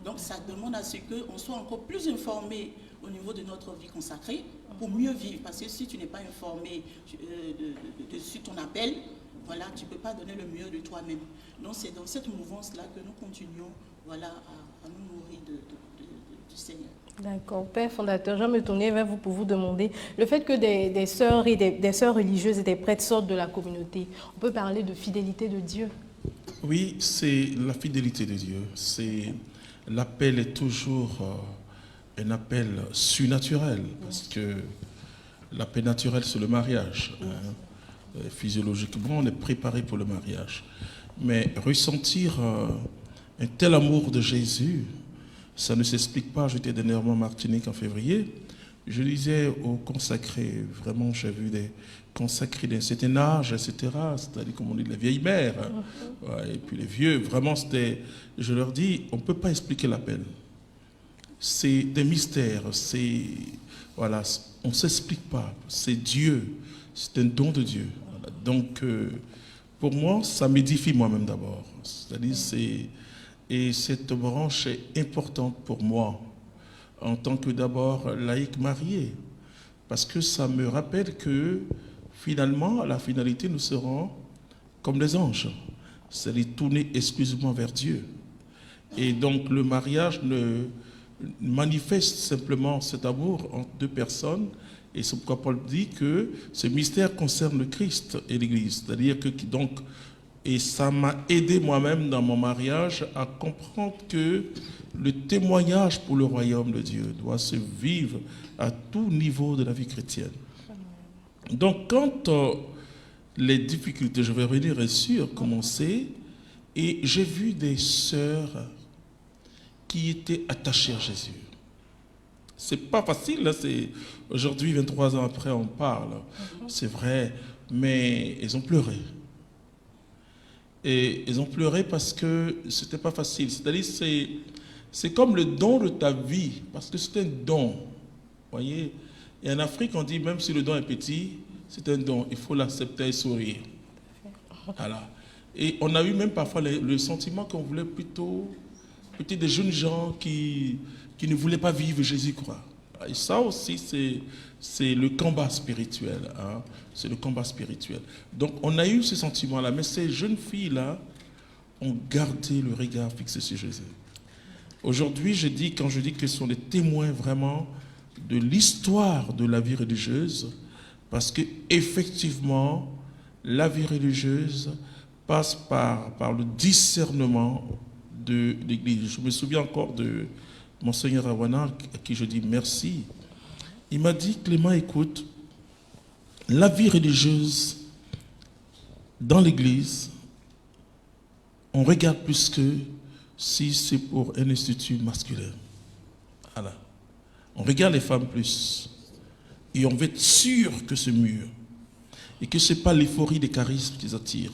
Donc ça demande à ce qu'on soit encore plus informé au niveau de notre vie consacrée pour mieux vivre. Parce que si tu n'es pas informé dessus ton appel, voilà, tu ne peux pas donner le mieux de toi-même. Donc c'est dans cette mouvance-là que nous continuons voilà, à nous nourrir du Seigneur. D'accord. Père fondateur, je vais me tourner vers vous pour vous demander le fait que des sœurs et des sœurs religieuses et des prêtres sortent de la communauté. On peut parler de fidélité de Dieu. Oui, c'est la fidélité de Dieu. L'appel est toujours un appel surnaturel, parce que l'appel naturel, c'est le mariage. Hein. Physiologiquement, on est préparé pour le mariage. Mais ressentir un tel amour de Jésus, ça ne s'explique pas. J'étais dernièrement en Martinique en février. Je disais aux consacrés, vraiment, j'ai vu des consacrés d'un certain âge, etc. C'est-à-dire, comme on dit, les vieilles mères. Ouais, et puis les vieux, vraiment, je leur dis, on ne peut pas expliquer l'appel. C'est des mystères, voilà, on ne s'explique pas. C'est Dieu, c'est un don de Dieu. Voilà. Donc, pour moi, ça m'édifie moi-même d'abord. C'est-à-dire, et cette branche est importante pour moi, en tant que d'abord laïque marié, parce que ça me rappelle que finalement, à la finalité, nous serons comme des anges, c'est-à-dire tourner exclusivement vers Dieu. Et donc le mariage manifeste simplement cet amour entre deux personnes, et c'est pourquoi Paul dit que ce mystère concerne le Christ et l'Église, c'est-à-dire que donc, et ça m'a aidé moi-même dans mon mariage à comprendre que le témoignage pour le royaume de Dieu doit se vivre à tout niveau de la vie chrétienne. Donc, quand les difficultés, je vais revenir sur commencer, et j'ai vu des sœurs qui étaient attachées à Jésus. C'est pas facile, là, aujourd'hui, 23 ans après, on parle, c'est vrai, mais elles ont pleuré. Et ils ont pleuré parce que c'était pas facile. C'est-à-dire, c'est comme le don de ta vie, parce que c'est un don. Vous voyez, et en Afrique, on dit, même si le don est petit, c'est un don. Il faut l'accepter et sourire. Voilà. Et on a eu même parfois le sentiment qu'on voulait plutôt des jeunes gens qui ne voulaient pas vivre Jésus, quoi. Et ça aussi, c'est le combat spirituel. Hein? C'est le combat spirituel. Donc, on a eu ce sentiment-là. Mais ces jeunes filles-là ont gardé le regard fixé sur Jésus. Aujourd'hui, quand je dis que ce sont des témoins vraiment de l'histoire de la vie religieuse, parce qu'effectivement, la vie religieuse passe par le discernement de l'Église. Je me souviens encore de Monseigneur Awana, à qui je dis merci. Il m'a dit, Clément, écoute, la vie religieuse dans l'Église, on regarde plus que si c'est pour un institut masculin. Voilà. On regarde les femmes plus. Et on veut être sûr que c'est mûr. Et que ce n'est pas l'euphorie des charismes qui attire.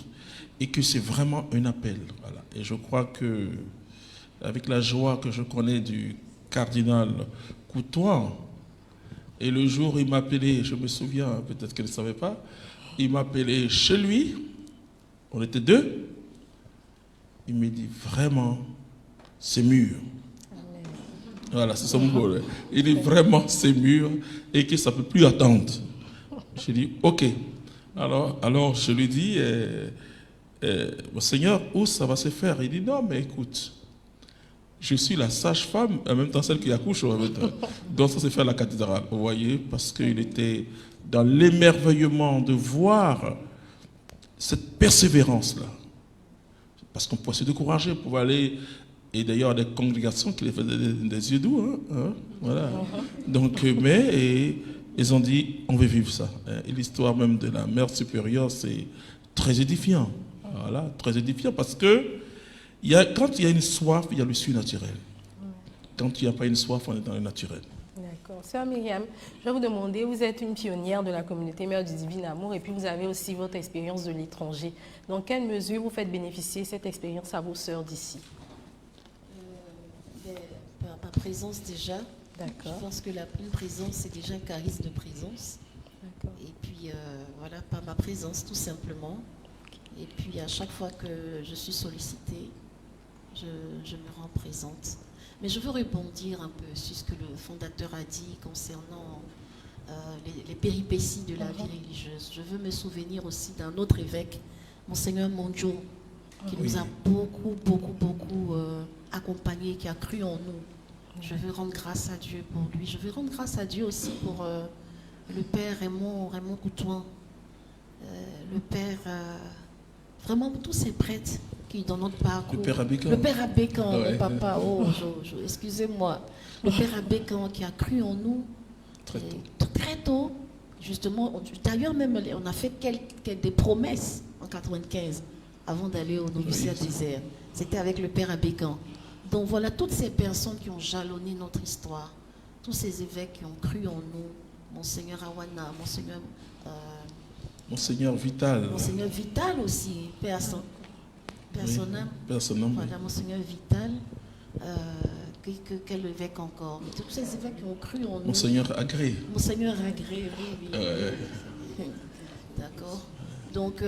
Et que c'est vraiment un appel. Voilà. Et je crois que, avec la joie que je connais du cardinal Coutois, et le jour où il m'a appelé, je me souviens, peut-être qu'elle ne savait pas, il m'a appelé chez lui, on était deux, il me dit vraiment, c'est mûr. Voilà, c'est son mot. Il dit vraiment, c'est mûr et que ça ne peut plus attendre. Je dis, ok. Alors je lui dis, Seigneur, où ça va se faire? Il dit, non, mais écoute, je suis la sage-femme, en même temps celle qui accouche en même temps. Donc ça se fait à la cathédrale, vous voyez, parce qu'il était dans l'émerveillement de voir cette persévérance-là. Parce qu'on pouvait se décourager pour aller, et d'ailleurs des congrégations qui les faisaient des yeux doux, voilà. Donc, mais ils ont dit, on veut vivre ça. Et l'histoire même de la mère supérieure, c'est très édifiant. Voilà, très édifiant parce que quand il y a une soif, il y a le surnaturel. Quand il n'y a pas une soif, on est dans le naturel. D'accord. Sœur Myriam, je vais vous demander, vous êtes une pionnière de la communauté Mère du Divin Amour et puis vous avez aussi votre expérience de l'étranger. Dans quelle mesure vous faites bénéficier cette expérience à vos sœurs d'ici? Par présence déjà. D'accord. Je pense que une présence, c'est déjà un charisme de présence. D'accord. Et puis, voilà, par ma présence, tout simplement. Et puis, à chaque fois que je suis sollicitée, je me rends présente. Mais je veux rebondir un peu sur ce que le fondateur a dit concernant les péripéties de la vie religieuse. Je veux me souvenir aussi d'un autre évêque, Monseigneur Mondjo, qui nous a beaucoup accompagnés, qui a cru en nous. Je veux rendre grâce à Dieu pour lui. Je veux rendre grâce à Dieu aussi pour le Père Raymond Coutouin, le Père, vraiment tous ces prêtres qui dans notre parcours. Le Père Abécan. Le Père Abécan, le papa, excusez-moi. Le Père Abécan qui a cru en nous très tôt. Justement, d'ailleurs même on a fait des promesses en 95 avant d'aller au noviciat désert. C'était avec le Père Abécan. Donc voilà, toutes ces personnes qui ont jalonné notre histoire, tous ces évêques qui ont cru en nous, Monseigneur Awana, Monseigneur Vital. Monseigneur Vital aussi, personne. Voilà, Monseigneur Vital, quel évêque encore? Tous ces évêques qui ont cru en nous. Monseigneur Agré. Monseigneur Agré, oui. D'accord. Donc,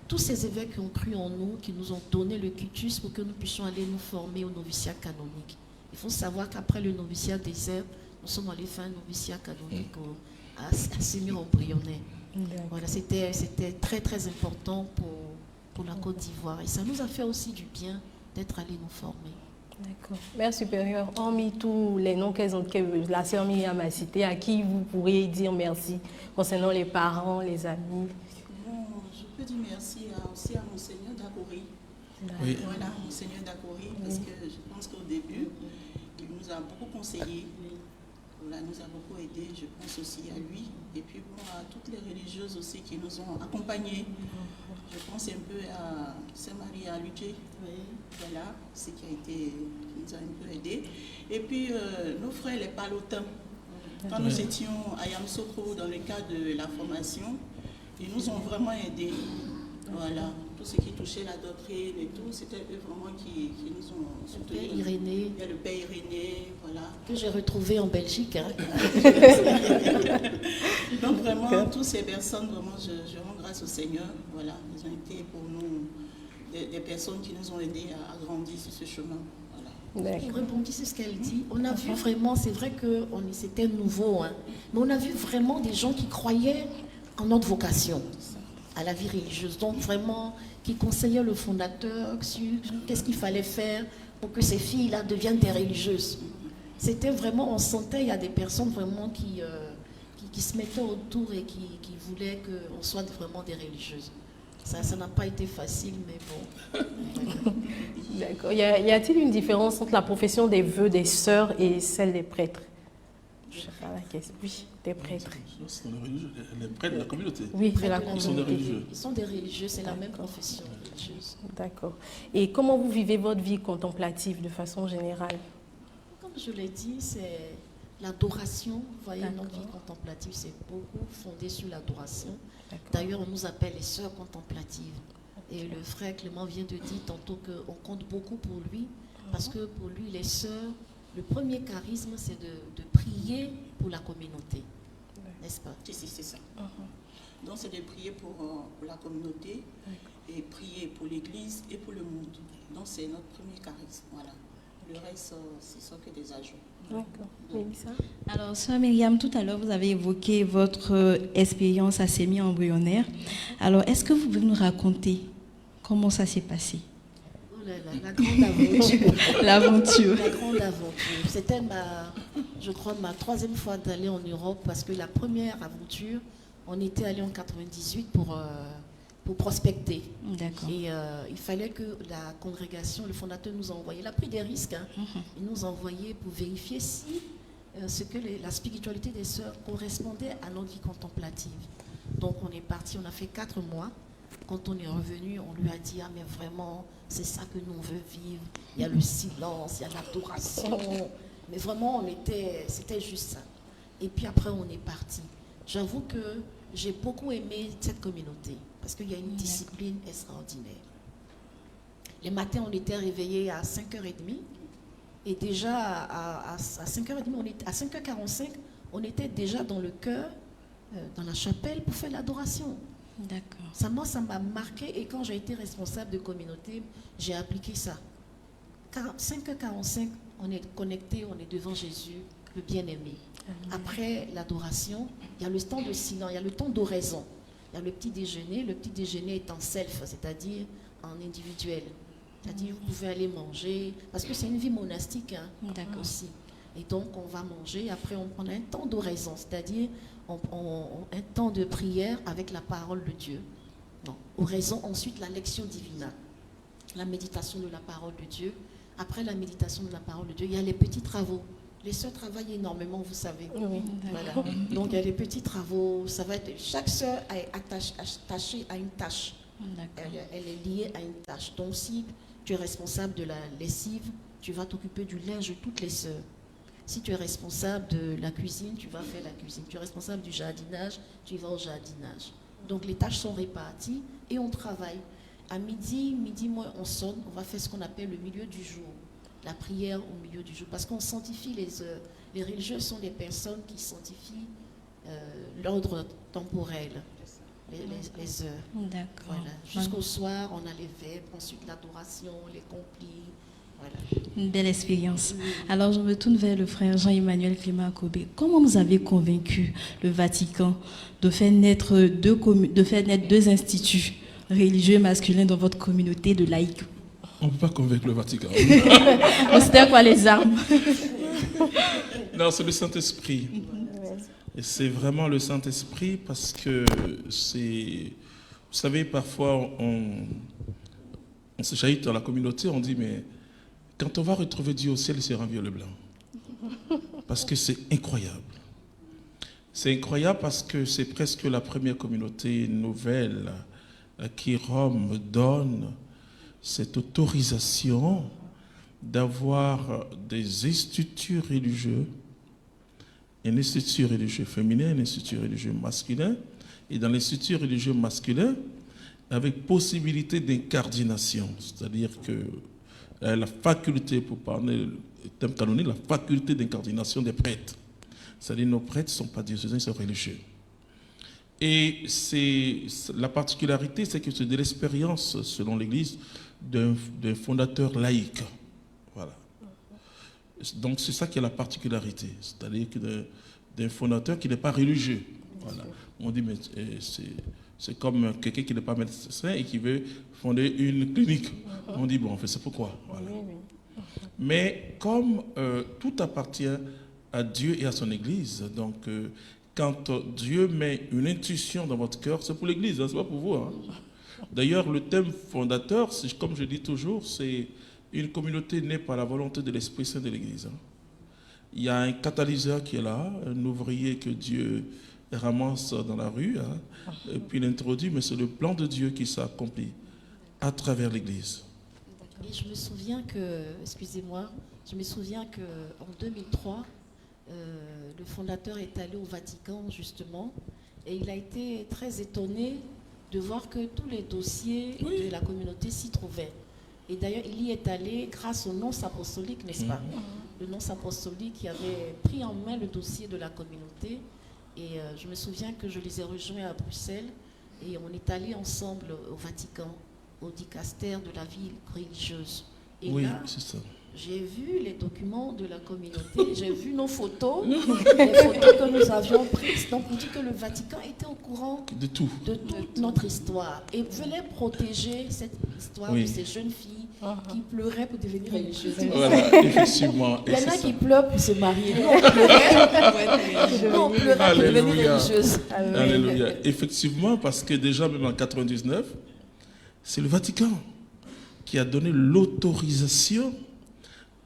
tous ces évêques qui ont cru en nous, qui nous ont donné le quitus pour que nous puissions aller nous former au noviciat canonique. Il faut savoir qu'après le noviciat désert, nous sommes allés faire un noviciat canonique à Sémier-en-Brionnais. Voilà, c'était très très important pour la Côte d'Ivoire. Et ça nous a fait aussi du bien d'être allés nous former. D'accord. Mère supérieure, hormis tous les noms que la sœur Myriam a cités, à qui vous pourriez dire merci concernant les parents, les amis? Je peux dire merci aussi à Monseigneur Dagori. Oui. Voilà, Monseigneur Dagori, parce que je pense qu'au début, il nous a beaucoup conseillé. Voilà, nous a beaucoup aidé, je pense aussi à lui. Et puis bon, à toutes les religieuses aussi qui nous ont accompagnés. Je pense un peu à Saint-Marie à Ludger. Voilà, ce qui nous a un peu aidé. Et puis nos frères les palotins. Quand nous étions à Yamoussoukro dans le cadre de la formation, ils nous ont vraiment aidés. Voilà, tout ce qui touchait la doctrine et tout, c'était eux vraiment qui nous ont soutenus. Le Père Irénée. Il y a le Père Irénée, voilà. Que j'ai retrouvé en Belgique. Hein. Donc vraiment, toutes ces personnes, vraiment, je rends grâce au Seigneur. Voilà, ils ont été pour nous des personnes qui nous ont aidés à grandir sur ce chemin. Voilà. Je rebondis sur ce qu'elle dit. On a vu vraiment, c'est vrai que c'était nouveau, hein, mais on a vu vraiment des gens qui croyaient en notre vocation, à la vie religieuse. Donc vraiment, qui conseillaient le fondateur sur qu'est-ce qu'il fallait faire pour que ces filles-là deviennent des religieuses. C'était vraiment, on sentait, il y a des personnes vraiment qui se mettaient autour et qui voulaient qu'on soit vraiment des religieuses. Ça n'a pas été facile, mais bon. D'accord. Y a-t-il une différence entre la profession des vœux des sœurs et celle des prêtres? Je sais pas la question. Oui, des prêtres. Ce sont des religieux, les prêtres de la communauté. Oui, de la Ils sont des communauté. religieux. Ils sont des religieux, c'est la même confession religieuse. D'accord. Et comment vous vivez votre vie contemplative de façon générale? Comme je l'ai dit, c'est l'adoration. Vous voyez, D'accord. notre vie contemplative, c'est beaucoup fondé sur l'adoration. D'accord. D'ailleurs, on nous appelle les sœurs contemplatives. Et le frère Clément vient de dire tantôt qu'on compte beaucoup pour lui, parce que pour lui, les sœurs, le premier charisme, c'est de prier pour la communauté. N'est-ce pas? Si, c'est ça. Donc, c'est de prier pour la communauté et prier pour l'Église et pour le monde. Donc, c'est notre premier charisme. Voilà. Le reste, c'est ça que des ajouts. D'accord. Mélissa? Alors, Sœur Myriam, tout à l'heure, vous avez évoqué votre expérience à sémi-embryonnaire. Alors, est-ce que vous pouvez nous raconter comment ça s'est passé? Oh là là, la grande aventure. L'aventure. La grande aventure. C'était je crois, ma troisième fois d'aller en Europe, parce que la première aventure, on était allé en 98 pour prospecter. D'accord. Et il fallait que la congrégation, le fondateur nous a envoyé, il a pris des risques, hein. Il nous a envoyé pour vérifier si la spiritualité des sœurs correspondait à notre vie contemplative. Donc on est parti, on a fait 4 mois. Quand on est revenu, on lui a dit, ah mais vraiment, c'est ça que nous on veut vivre. Il y a le silence, il y a l'adoration. Mais vraiment, c'était juste ça. Et puis après, on est parti. J'avoue que j'ai beaucoup aimé cette communauté, parce qu'il y a une discipline extraordinaire. Les matins, on était réveillés à 5h30. Et déjà, à 5h30, à 5h45, on était déjà dans le chœur, dans la chapelle, pour faire l'adoration. D'accord. Ça m'a marqué, et quand j'ai été responsable de communauté, j'ai appliqué ça. 5h45, on est connecté, on est devant Jésus, le bien-aimé. Après l'adoration, il y a le temps de silence, il y a le temps d'oraison. Il y a le petit déjeuner. Le petit déjeuner est en self, c'est-à-dire en individuel. C'est-à-dire vous pouvez aller manger, parce que c'est une vie monastique, hein, aussi. Et donc on va manger, après on prend un temps d'oraison, c'est-à-dire un temps de prière avec la parole de Dieu. Non, oraison, ensuite la lectio divina, la méditation de la parole de Dieu. Après la méditation de la parole de Dieu, il y a les petits travaux. Les sœurs travaillent énormément, vous savez. Oui, voilà. Donc il y a les petits travaux. Ça va être, chaque sœur est attachée à une tâche. Elle est liée à une tâche. Donc si tu es responsable de la lessive, tu vas t'occuper du linge de toutes les sœurs. Si tu es responsable de la cuisine, tu vas faire la cuisine. Tu es responsable du jardinage, tu vas au jardinage. Donc les tâches sont réparties et on travaille. À midi moins, on sonne, on va faire ce qu'on appelle le milieu du jour. La prière au milieu du jour. Parce qu'on sanctifie les heures. Les religieux sont des personnes qui sanctifient l'ordre temporel, les heures. D'accord. Voilà. Jusqu'au soir, on a les vêpres, ensuite l'adoration, les complis. Voilà. Une belle expérience. Alors, je me tourne vers le frère Jean-Emmanuel Clément Akobé. Comment vous avez convaincu le Vatican de faire naître deux instituts religieux masculins dans votre communauté de laïcs? On ne peut pas convaincre le Vatican. C'était à quoi les armes? Non, c'est le Saint-Esprit. Et c'est vraiment le Saint-Esprit, parce que c'est... Vous savez, parfois, on se chahute dans la communauté, on dit, mais quand on va retrouver Dieu au ciel, il sera en vieux blanc. Parce que c'est incroyable. C'est incroyable parce que c'est presque la première communauté nouvelle à qui Rome donne cette autorisation d'avoir des instituts religieux, un institut religieux féminin, un institut religieux masculin, et dans l'institut religieux masculin, avec possibilité d'incardination, c'est-à-dire que la faculté, pour parler le thème canonique, la faculté d'incardination des prêtres. C'est-à-dire nos prêtres ne sont pas diocésains, ils sont religieux. Et la particularité, c'est que c'est de l'expérience, selon l'Église, d'un fondateur laïque. Voilà. Donc c'est ça qui est la particularité, c'est-à-dire d'un fondateur qui n'est pas religieux. Voilà. On dit, mais c'est comme quelqu'un qui n'est pas médecin et qui veut fonder une clinique. On dit, bon, on fait ça pourquoi? Voilà. Mais comme tout appartient à Dieu et à son Église, donc quand Dieu met une intuition dans votre cœur, c'est pour l'Église, hein, c'est pas pour vous. Hein. D'ailleurs, le thème fondateur, comme je dis toujours, c'est une communauté née par la volonté de l'Esprit Saint de l'Église. Hein. Il y a un catalyseur qui est là, un ouvrier que Dieu ramasse dans la rue, hein, et puis il introduit, mais c'est le plan de Dieu qui s'accomplit à travers l'Église. Et je me souviens que, excusez-moi, je me souviens qu'en 2003, le fondateur est allé au Vatican justement, et il a été très étonné de voir que tous les dossiers de la communauté s'y trouvaient. Et d'ailleurs, il y est allé grâce au nonce apostolique, n'est-ce pas? Le nonce apostolique qui avait pris en main le dossier de la communauté. Et je me souviens que je les ai rejoints à Bruxelles et on est allé ensemble au Vatican, au dicastère de la vie religieuse. Et Oui, là, c'est ça. j'ai vu les documents de la communauté, j'ai vu nos photos, les photos que nous avions prises. Donc, on dit que le Vatican était au courant De tout. de toute notre histoire et voulait protéger cette histoire de ces jeunes filles qui pleuraient pour devenir religieuses. Voilà, effectivement. Il y en Et a c'est qui ça. pleurent pour se marier. Nous, on pleurait pour devenir Alléluia. religieuse. Alléluia. Effectivement, parce que déjà, même en 99, c'est le Vatican qui a donné l'autorisation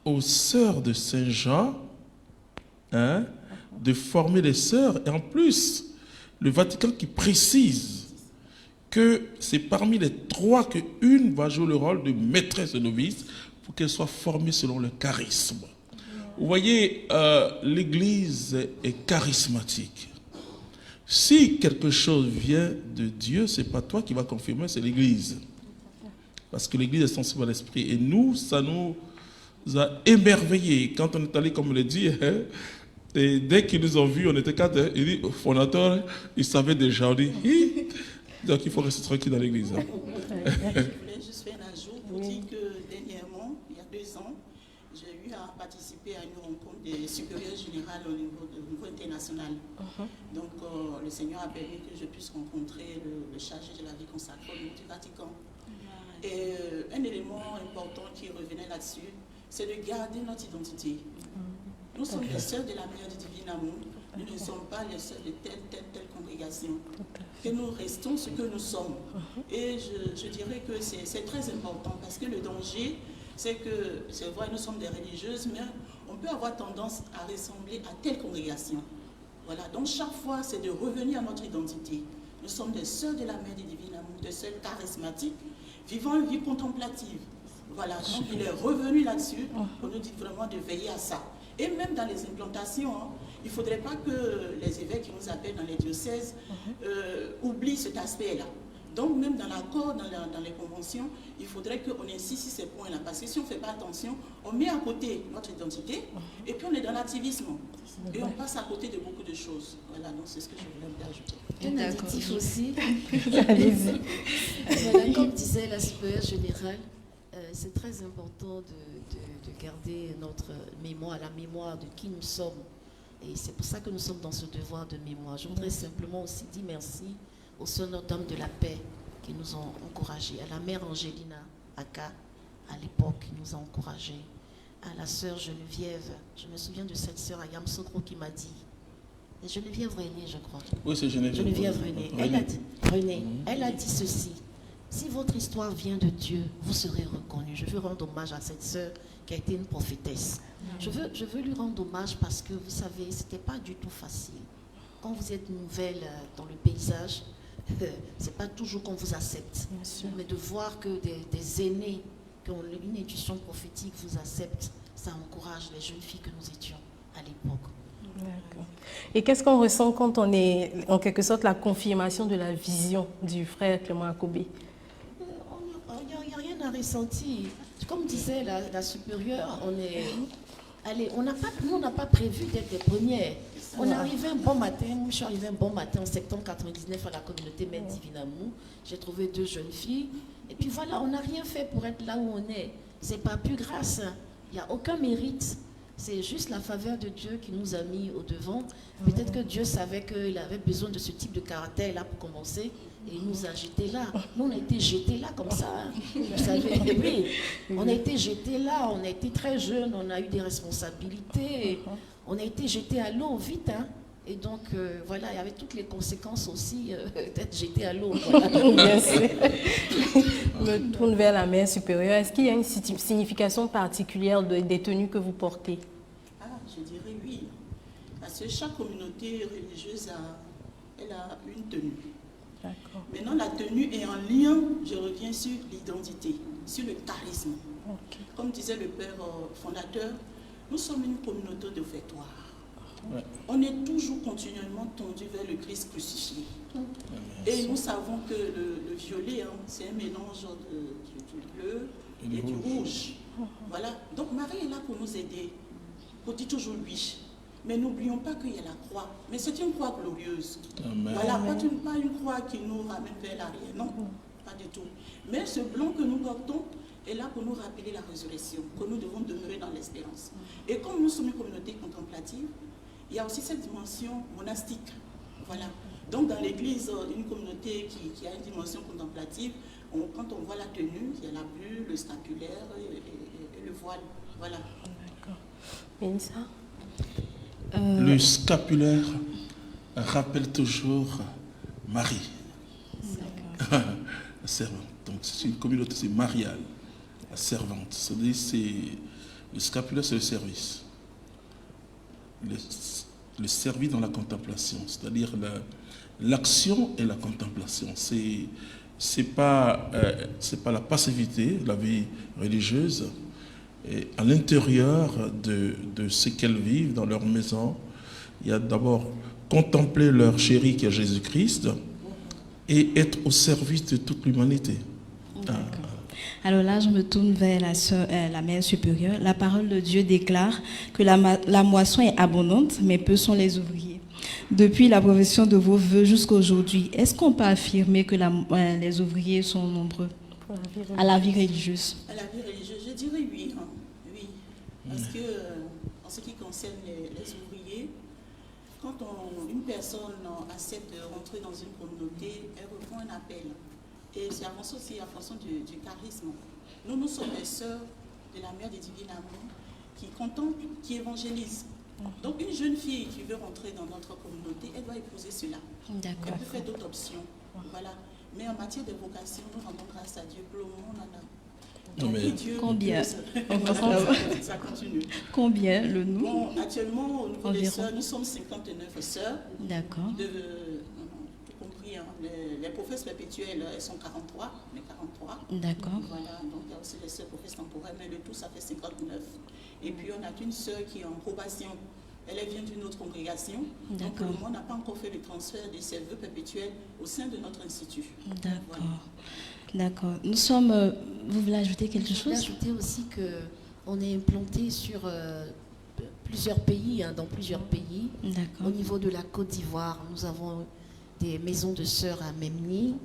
aux sœurs de Saint-Jean, hein, de former les sœurs. Et en plus, le Vatican qui précise que c'est parmi les trois qu'une va jouer le rôle de maîtresse de novice pour qu'elle soit formée selon le charisme. Vous voyez, l'Église est charismatique. Si quelque chose vient de Dieu, ce n'est pas toi qui vas confirmer, c'est l'Église. Parce que l'Église est sensible à l'esprit. Et nous, ça nous a émerveillés. Quand on est allé, comme on l'a dit, hein, et dès qu'ils nous ont vus, on était quatre. Hein, il dit, au fondateur, il savait déjà. On dit, hi. Donc il faut rester tranquille dans l'Église. Hein. Je voulais juste faire un ajout pour dire que dernièrement, il y a 2 ans, j'ai eu à participer à une rencontre des supérieurs générales au niveau international. Donc le Seigneur a permis que je puisse rencontrer le chargé de la vie consacrée au niveau du Vatican. Et un élément important qui revenait là-dessus, c'est de garder notre identité. Nous sommes les sœurs de la mère du divin amour. Nous ne sommes pas les sœurs de telle congrégation. Que nous restons ce que nous sommes. Et je dirais que c'est très important parce que le danger, c'est que, c'est vrai, nous sommes des religieuses, mais on peut avoir tendance à ressembler à telle congrégation. Voilà, donc chaque fois, c'est de revenir à notre identité. Nous sommes des sœurs de la mère du divin amour, des sœurs charismatiques, vivant une vie contemplative. Voilà, donc il est revenu là-dessus. On nous dit vraiment de veiller à ça. Et même dans les implantations, hein, il ne faudrait pas que les évêques qui nous appellent dans les diocèses oublient cet aspect-là. Donc même dans l'accord, dans les conventions, il faudrait qu'on insiste sur ces points-là. Parce que si on ne fait pas attention, on met à côté notre identité et puis on est dans l'activisme. Et on passe à côté de beaucoup de choses. Voilà, donc c'est ce que je voulais ajouter. Un additif aussi. Allez-y. Voilà, comme disait la supérieure générale, c'est très important de garder notre mémoire, la mémoire de qui nous sommes. Et c'est pour ça que nous sommes dans ce devoir de mémoire. Je voudrais simplement aussi dire merci aux sœurs Notre-Dame de la Paix qui nous ont encouragés, à la mère Angélina Aka, à l'époque, qui nous a encouragés, à la sœur Geneviève. Je me souviens de cette sœur à Yamsokro qui m'a dit, et Geneviève René, je crois. Oui, c'est Geneviève. Geneviève René. Elle a dit ceci. Si votre histoire vient de Dieu, vous serez reconnu. Je veux rendre hommage à cette sœur qui a été une prophétesse. Je veux lui rendre hommage parce que, vous savez, ce n'était pas du tout facile. Quand vous êtes nouvelle dans le paysage, ce n'est pas toujours qu'on vous accepte. Mais de voir que des aînés qui ont une intuition prophétique vous acceptent, ça encourage les jeunes filles que nous étions à l'époque. D'accord. Et qu'est-ce qu'on ressent quand on est, en quelque sorte, la confirmation de la vision du frère Clément Akobé? Il n'y a rien à ressentir. Comme disait la supérieure, nous, on n'a pas prévu d'être les premières. On est arrivé un bon matin, moi je suis arrivée un bon matin en septembre 1999 à la communauté Mère Divine Amour. J'ai trouvé 2 jeunes filles. Et puis voilà, on n'a rien fait pour être là où on est. C'est pas plus grâce. Il n'y a aucun mérite. C'est juste la faveur de Dieu qui nous a mis au devant. Peut-être que Dieu savait qu'il avait besoin de ce type de caractère-là pour commencer. Et il nous a jetés là. Nous, on a été jetés là comme ça. Hein. Vous savez, oui. On a été jetés là. On a été très jeunes. On a eu des responsabilités. On a été jetés à l'eau vite. Hein. Et donc, voilà, il y avait toutes les conséquences aussi d'être jetés à l'eau. Voilà. Bien sûr. Je me tourne vers la mère supérieure. Est-ce qu'il y a une signification particulière des tenues que vous portez? Ah, je dirais oui. chaque communauté religieuse elle a une tenue. D'accord. Maintenant, la tenue est en lien, je reviens sur l'identité, sur le charisme. Ok. Comme disait le père fondateur, nous sommes une communauté de fêtoirs. Ouais. On est toujours continuellement tendu vers le Christ crucifié. Et nous savons que le violet, hein, c'est un mélange du bleu et du rouge. Voilà. Donc Marie est là pour nous aider. On dit toujours oui. Mais n'oublions pas qu'il y a la croix. Mais c'est une croix glorieuse. Amen. Voilà, pas une croix qui nous ramène vers l'arrière. Non, pas du tout. Mais ce blanc que nous portons est là pour nous rappeler la résurrection, que nous devons demeurer dans l'espérance. Et comme nous sommes une communauté contemplative, il y a aussi cette dimension monastique. Voilà. Donc dans l'église, une communauté qui a une dimension contemplative, quand on voit la tenue, il y a la bulle, le scapulaire et le voile. Voilà. D'accord. Mélissa? Le scapulaire rappelle toujours Marie, la servante. Donc c'est une communauté, c'est mariale, la servante. Le scapulaire, c'est le service. Le service dans la contemplation, c'est-à-dire l'action et la contemplation. C'est pas la passivité, la vie religieuse. Et à l'intérieur de ce qu'elles vivent dans leur maison, il y a d'abord contempler leur chéri qui est Jésus-Christ et être au service de toute l'humanité. Alors là, je me tourne vers la mère supérieure. La parole de Dieu déclare que la moisson est abondante, mais peu sont les ouvriers. Depuis la profession de vos vœux jusqu'à aujourd'hui, est-ce qu'on peut affirmer que les ouvriers sont nombreux à la vie religieuse? À la vie religieuse, je dirais oui. Hein. Oui. Parce que, en ce qui concerne les ouvriers, quand une personne accepte de rentrer dans une communauté, elle répond un appel. Et c'est avant ça aussi la fonction du charisme. Nous sommes des sœurs de la mère des divines amours qui contemplent, qui évangélisent. Donc une jeune fille qui veut rentrer dans notre communauté, elle doit épouser cela. D'accord. Elle peut faire d'autres options. Voilà. Mais en matière de vocation, nous rendons grâce à Dieu. Pour le moment, on en a. Donc, Dieu combien? Ça continue. Combien le nous? Bon, actuellement, au niveau des sœurs, nous sommes 59 sœurs. D'accord. Tout compris, hein, les professes perpétuelles, elles sont 43. Mais 43. D'accord. Voilà, donc il y a aussi les sœurs professes temporaires, mais le tout, ça fait 59. Et puis, on a une sœur qui est en probation. Elle vient d'une autre congrégation. Donc, pour le moment, on n'a pas encore fait le transfert de ses vœux perpétuels au sein de notre institut. D'accord. Voilà. D'accord. Nous sommes... vous voulez ajouter quelque chose? Je voulais ajouter aussi qu'on est implanté sur plusieurs pays, dans plusieurs pays. D'accord. Au niveau de la Côte d'Ivoire, nous avons des maisons de sœurs à Memni,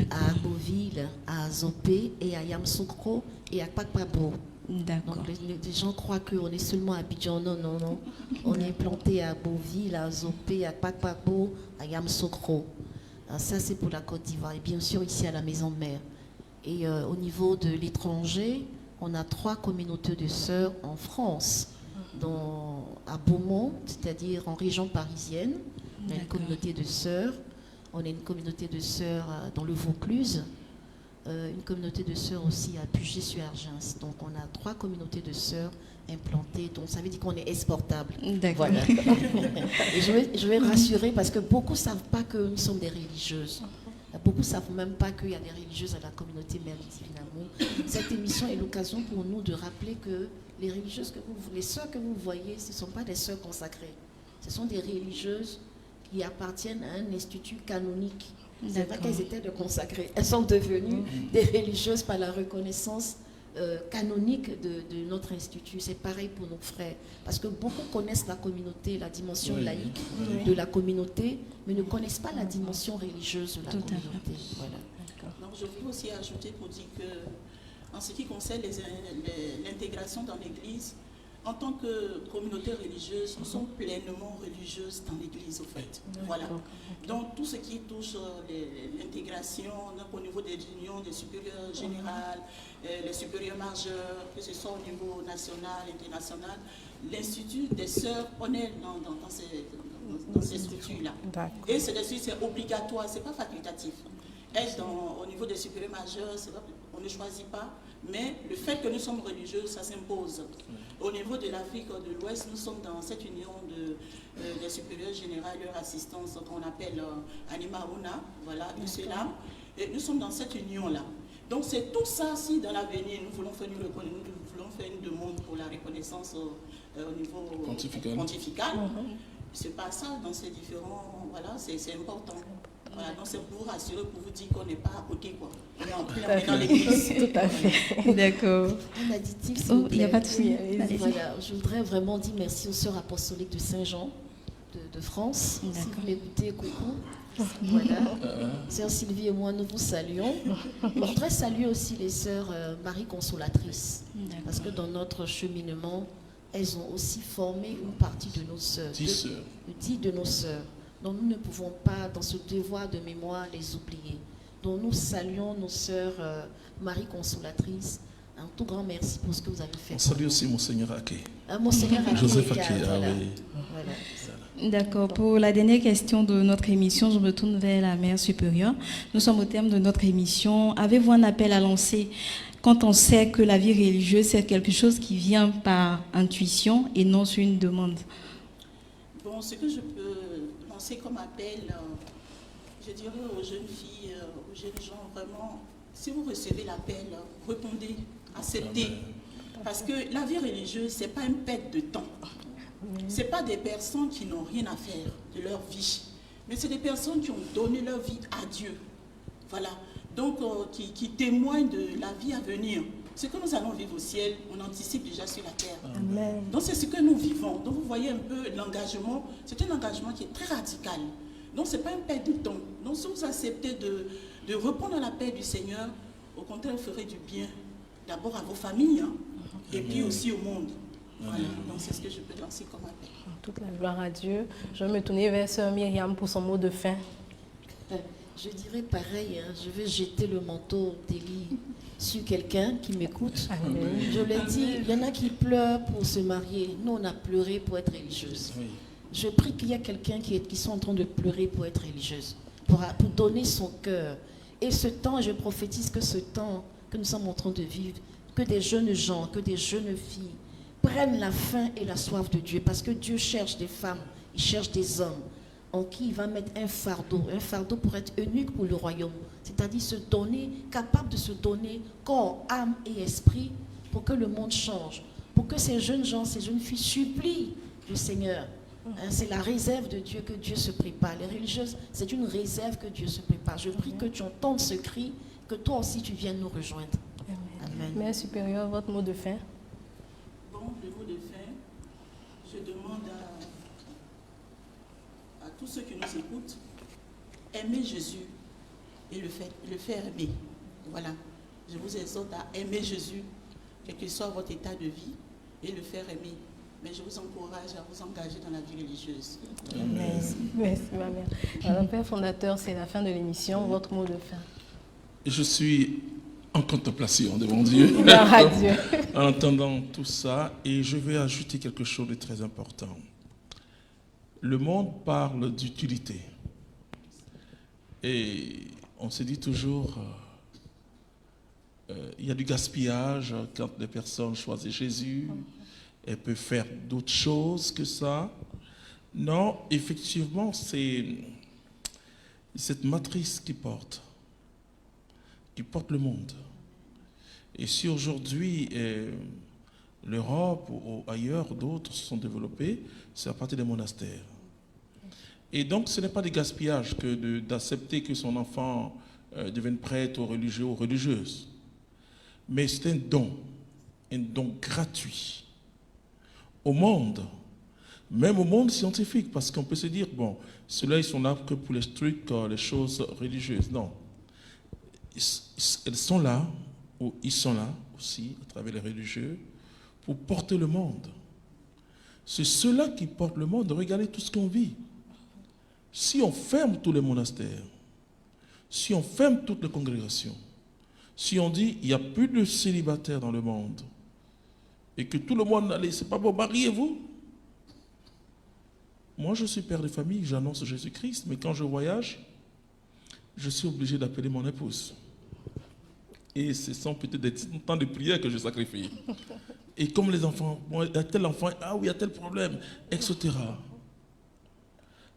à Beauville, à Zopé et à Yamoussoukro et à Kpakpabo. D'accord. Donc les gens croient qu'on est seulement à Abidjan. Non, non, non. On est implanté à Beauville, à Zopé, à Kpakpabo, à Yamoussoukro. Ça, c'est pour la Côte d'Ivoire. Et bien sûr, ici à la maison mère. Et au niveau de l'étranger, on a 3 communautés de sœurs en France. À Beaumont, c'est-à-dire en région parisienne, on a une communauté de sœurs. On a une communauté de sœurs dans le Vaucluse. Une communauté de sœurs aussi à Puget-sur-Argens. Donc on a 3 communautés de sœurs implantées. Donc ça veut dire qu'on est exportable. D'accord. Voilà. Et je vais rassurer parce que beaucoup ne savent pas que nous sommes des religieuses. Beaucoup ne savent même pas qu'il y a des religieuses à la communauté Mère du Divin Amour. Cette émission est l'occasion pour nous de rappeler que les religieuses, les sœurs que vous voyez, ce ne sont pas des sœurs consacrées. Ce sont des religieuses qui appartiennent à un institut canonique. C'est vrai qu'elles étaient de consacrées. Elles sont devenues des religieuses par la reconnaissance canonique de notre institut. C'est pareil pour nos frères. Parce que beaucoup connaissent la communauté, la dimension laïque de la communauté, mais ne connaissent pas la dimension religieuse de la communauté. Voilà. Donc je veux aussi ajouter pour dire que, en ce qui concerne l'intégration dans l'Église, en tant que communauté religieuse, nous sommes pleinement religieuses dans l'Église, au fait. Voilà. Donc, tout ce qui touche l'intégration, au niveau des unions, des supérieurs générales, les supérieurs majeurs, que ce soit au niveau national, international, l'Institut des Sœurs, on est dans ces structures-là. Et c'est obligatoire, ce n'est pas facultatif. être au niveau des supérieurs majeurs, on ne choisit pas, mais le fait que nous sommes religieux, ça s'impose. Au niveau de l'Afrique de l'Ouest, nous sommes dans cette union des supérieurs généraux et leur assistance qu'on appelle Anima Una, voilà, UCELAM, et nous sommes dans cette union-là. Donc c'est tout ça, si dans l'avenir nous voulons faire une demande pour la reconnaissance au niveau pontifical, c'est pas ça dans ces différents, voilà, c'est important. Voilà, donc c'est pour rassurer, pour vous dire qu'on n'est pas à côté, quoi. On est en plein dans l'église. Tout à fait. D'accord. Un additif, s'il Oh, vous il n'y a plaît. pas de souci. allez-y. Voilà, je voudrais vraiment dire merci aux sœurs apostoliques de Saint-Jean de France. Si vous m'écoutez, coucou. Voilà. Sœur Sylvie et moi, nous vous saluons. Je voudrais saluer aussi les sœurs Marie Consolatrices. Parce que dans notre cheminement, elles ont aussi formé une partie de nos sœurs. 10 sœurs. 10 de nos sœurs. Donc nous ne pouvons pas, dans ce devoir de mémoire, les oublier. Donc nous saluons nos sœurs Marie Consolatrices. Un tout grand merci pour ce que vous avez fait. On salue aussi Monseigneur Ake. Monseigneur Ake. Joseph Ake, Voilà. ah oui. Voilà. D'accord. Pour la dernière question de notre émission, je me tourne vers la Mère supérieure. Nous sommes au terme de notre émission. Avez-vous un appel à lancer quand on sait que la vie religieuse, c'est quelque chose qui vient par intuition et non sur une demande? Bon, ce que je peux lancer comme appel, je dirais aux jeunes filles, aux jeunes gens, vraiment, si vous recevez l'appel, répondez, acceptez. Parce que la vie religieuse, ce n'est pas une perte de temps. Ce n'est pas des personnes qui n'ont rien à faire de leur vie, mais c'est des personnes qui ont donné leur vie à Dieu. Voilà. Donc, qui témoignent de la vie à venir. Ce que nous allons vivre au ciel, on anticipe déjà sur la terre. Amen. Donc, c'est ce que nous vivons. Donc, vous voyez un peu l'engagement. C'est un engagement qui est très radical. Donc, ce n'est pas une perte de temps. Donc, si vous acceptez de répondre à l'appel du Seigneur, au contraire, vous ferez du bien. D'abord à vos familles, hein, et puis aussi au monde. Voilà. Donc, c'est ce que je peux lancer comme appel. Toute la gloire à Dieu. Je vais me tourner vers sœur Myriam pour son mot de fin. Je dirais pareil, hein, je vais jeter le manteau d'Élie sur quelqu'un qui m'écoute. Je l'ai dit, il y en a qui pleurent pour se marier. Nous, on a pleuré pour être religieuse. Oui. Je prie qu'il y a quelqu'un qui sont en train de pleurer pour être religieuse, pour donner son cœur. Et ce temps, je prophétise que ce temps que nous sommes en train de vivre, que des jeunes gens, que des jeunes filles prennent la faim et la soif de Dieu. Parce que Dieu cherche des femmes, il cherche des hommes en qui il va mettre un fardeau pour être eunuque pour le royaume. C'est-à-dire se donner, capable de se donner corps, âme et esprit pour que le monde change. Pour que ces jeunes gens, ces jeunes filles supplient le Seigneur. Hein, c'est la réserve de Dieu que Dieu se prépare. Les religieuses, c'est une réserve que Dieu se prépare. Je prie que tu entendes ce cri, que toi aussi tu viennes nous rejoindre. Amen. Mère supérieure, votre mot de fin. Bon, le mot de fin, je demande à tous ceux qui nous écoutent, aimer Jésus et le faire aimer. Voilà. Je vous exhorte à aimer Jésus, quel que soit votre état de vie, et le faire aimer. Mais je vous encourage à vous engager dans la vie religieuse. Merci, merci ma mère. Alors, Père fondateur, c'est la fin de l'émission. Votre mot de fin. Je suis en contemplation devant Dieu, Gloire à Dieu. en entendant tout ça, et je vais ajouter quelque chose de très important. Le monde parle d'utilité. Et on se dit toujours, il y a du gaspillage quand les personnes choisissent Jésus. Elles peuvent faire d'autres choses que ça. Non, effectivement, c'est cette matrice qui porte le monde. Et si aujourd'hui, l'Europe ou ailleurs, d'autres se sont développés, c'est à partir des monastères. Et donc, ce n'est pas du gaspillage que d'accepter que son enfant devienne prêtre ou religieux ou religieuse. Mais c'est un don gratuit au monde, même au monde scientifique, parce qu'on peut se dire, bon, ceux-là, ils sont là que pour les trucs, les choses religieuses. Non. Elles sont là, ou ils sont là aussi, à travers les religieux, pour porter le monde. C'est ceux-là qui portent le monde. Regardez tout ce qu'on vit. Si on ferme tous les monastères, si on ferme toutes les congrégations, si on dit il n'y a plus de célibataires dans le monde, et que tout le monde allait, c'est pas bon, mariez-vous. Moi, je suis père de famille, j'annonce Jésus-Christ, mais quand je voyage, je suis obligé d'appeler mon épouse. Et ce sont peut-être des temps de prière que je sacrifie. Et comme les enfants, bon, il y a tel enfant, ah oui, il y a tel problème, etc.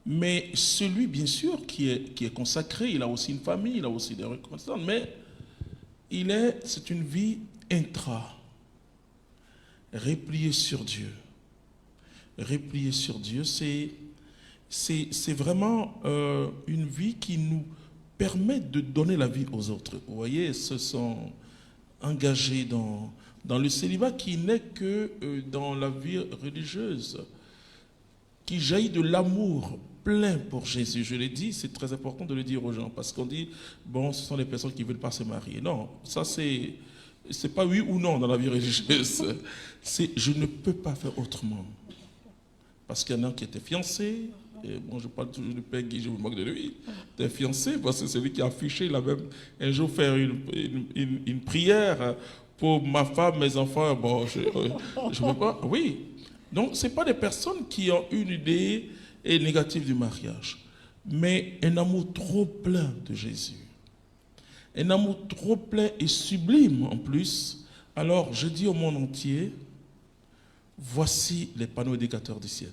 Mais celui, bien sûr, qui est consacré, il a aussi une famille, il a aussi des reconnaissances, mais c'est une vie repliée sur Dieu. Repliée sur Dieu, c'est vraiment une vie qui nous permet de donner la vie aux autres. Vous voyez, se sont engagés dans le célibat qui n'est que dans la vie religieuse, qui jaillit de l'amour plein pour Jésus. Je l'ai dit, c'est très important de le dire aux gens, parce qu'on dit, bon, ce sont les personnes qui ne veulent pas se marier. Non, ça c'est pas oui ou non dans la vie religieuse. C'est je ne peux pas faire autrement. Parce qu'il y en a qui étaient fiancés. Et bon, je parle toujours du Père Guy, je vous moque de lui. Il était fiancé parce que c'est lui qui a affiché. Il a même un jour fait une prière pour ma femme, mes enfants. Bon, je ne veux pas. Oui. Donc, ce n'est pas des personnes qui ont une idée négative du mariage, mais un amour trop plein de Jésus. Un amour trop plein et sublime en plus. Alors, je dis au monde entier, voici les panneaux indicateurs du ciel.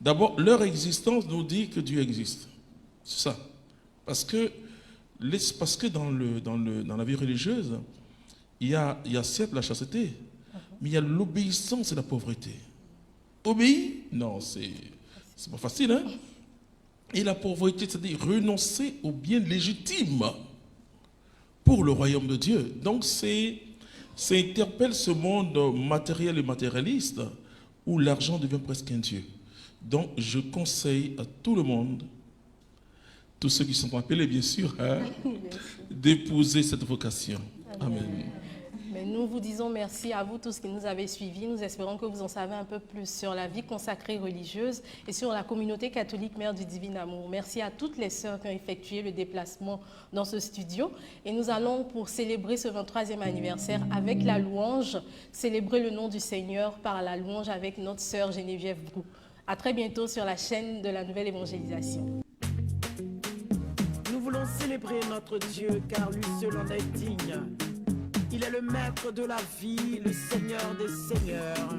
D'abord, leur existence nous dit que Dieu existe. C'est ça. Parce que dans la vie religieuse, il y a certes la chasteté, mais il y a l'obéissance et la pauvreté. Obéir? Non, c'est pas facile, hein? Et la pauvreté, c'est-à-dire renoncer aux biens légitimes pour le royaume de Dieu. Donc, ça interpelle ce monde matériel et matérialiste où l'argent devient presque un dieu. Donc, je conseille à tout le monde, tous ceux qui sont appelés, bien sûr, hein, d'épouser cette vocation. Amen. Mais nous vous disons merci à vous tous qui nous avez suivis. Nous espérons que vous en savez un peu plus sur la vie consacrée religieuse et sur la communauté catholique Mère du Divin Amour. Merci à toutes les sœurs qui ont effectué le déplacement dans ce studio. Et nous allons, pour célébrer ce 23e anniversaire avec la louange, célébrer le nom du Seigneur par la louange avec notre sœur Geneviève Brou. À très bientôt sur la chaîne de la Nouvelle Évangélisation. Nous voulons célébrer notre Dieu car lui seul en est digne. Il est le maître de la vie, le Seigneur des seigneurs.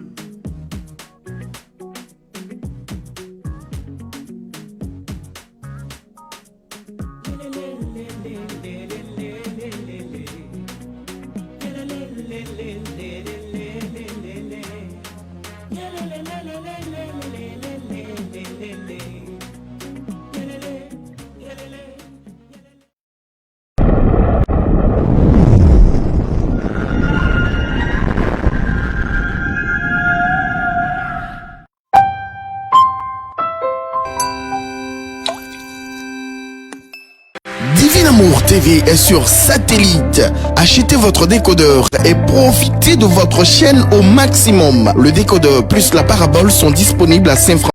Divin Amour TV est sur satellite. Achetez votre décodeur et profitez de votre chaîne au maximum. Le décodeur plus la parabole sont disponibles à Saint-François.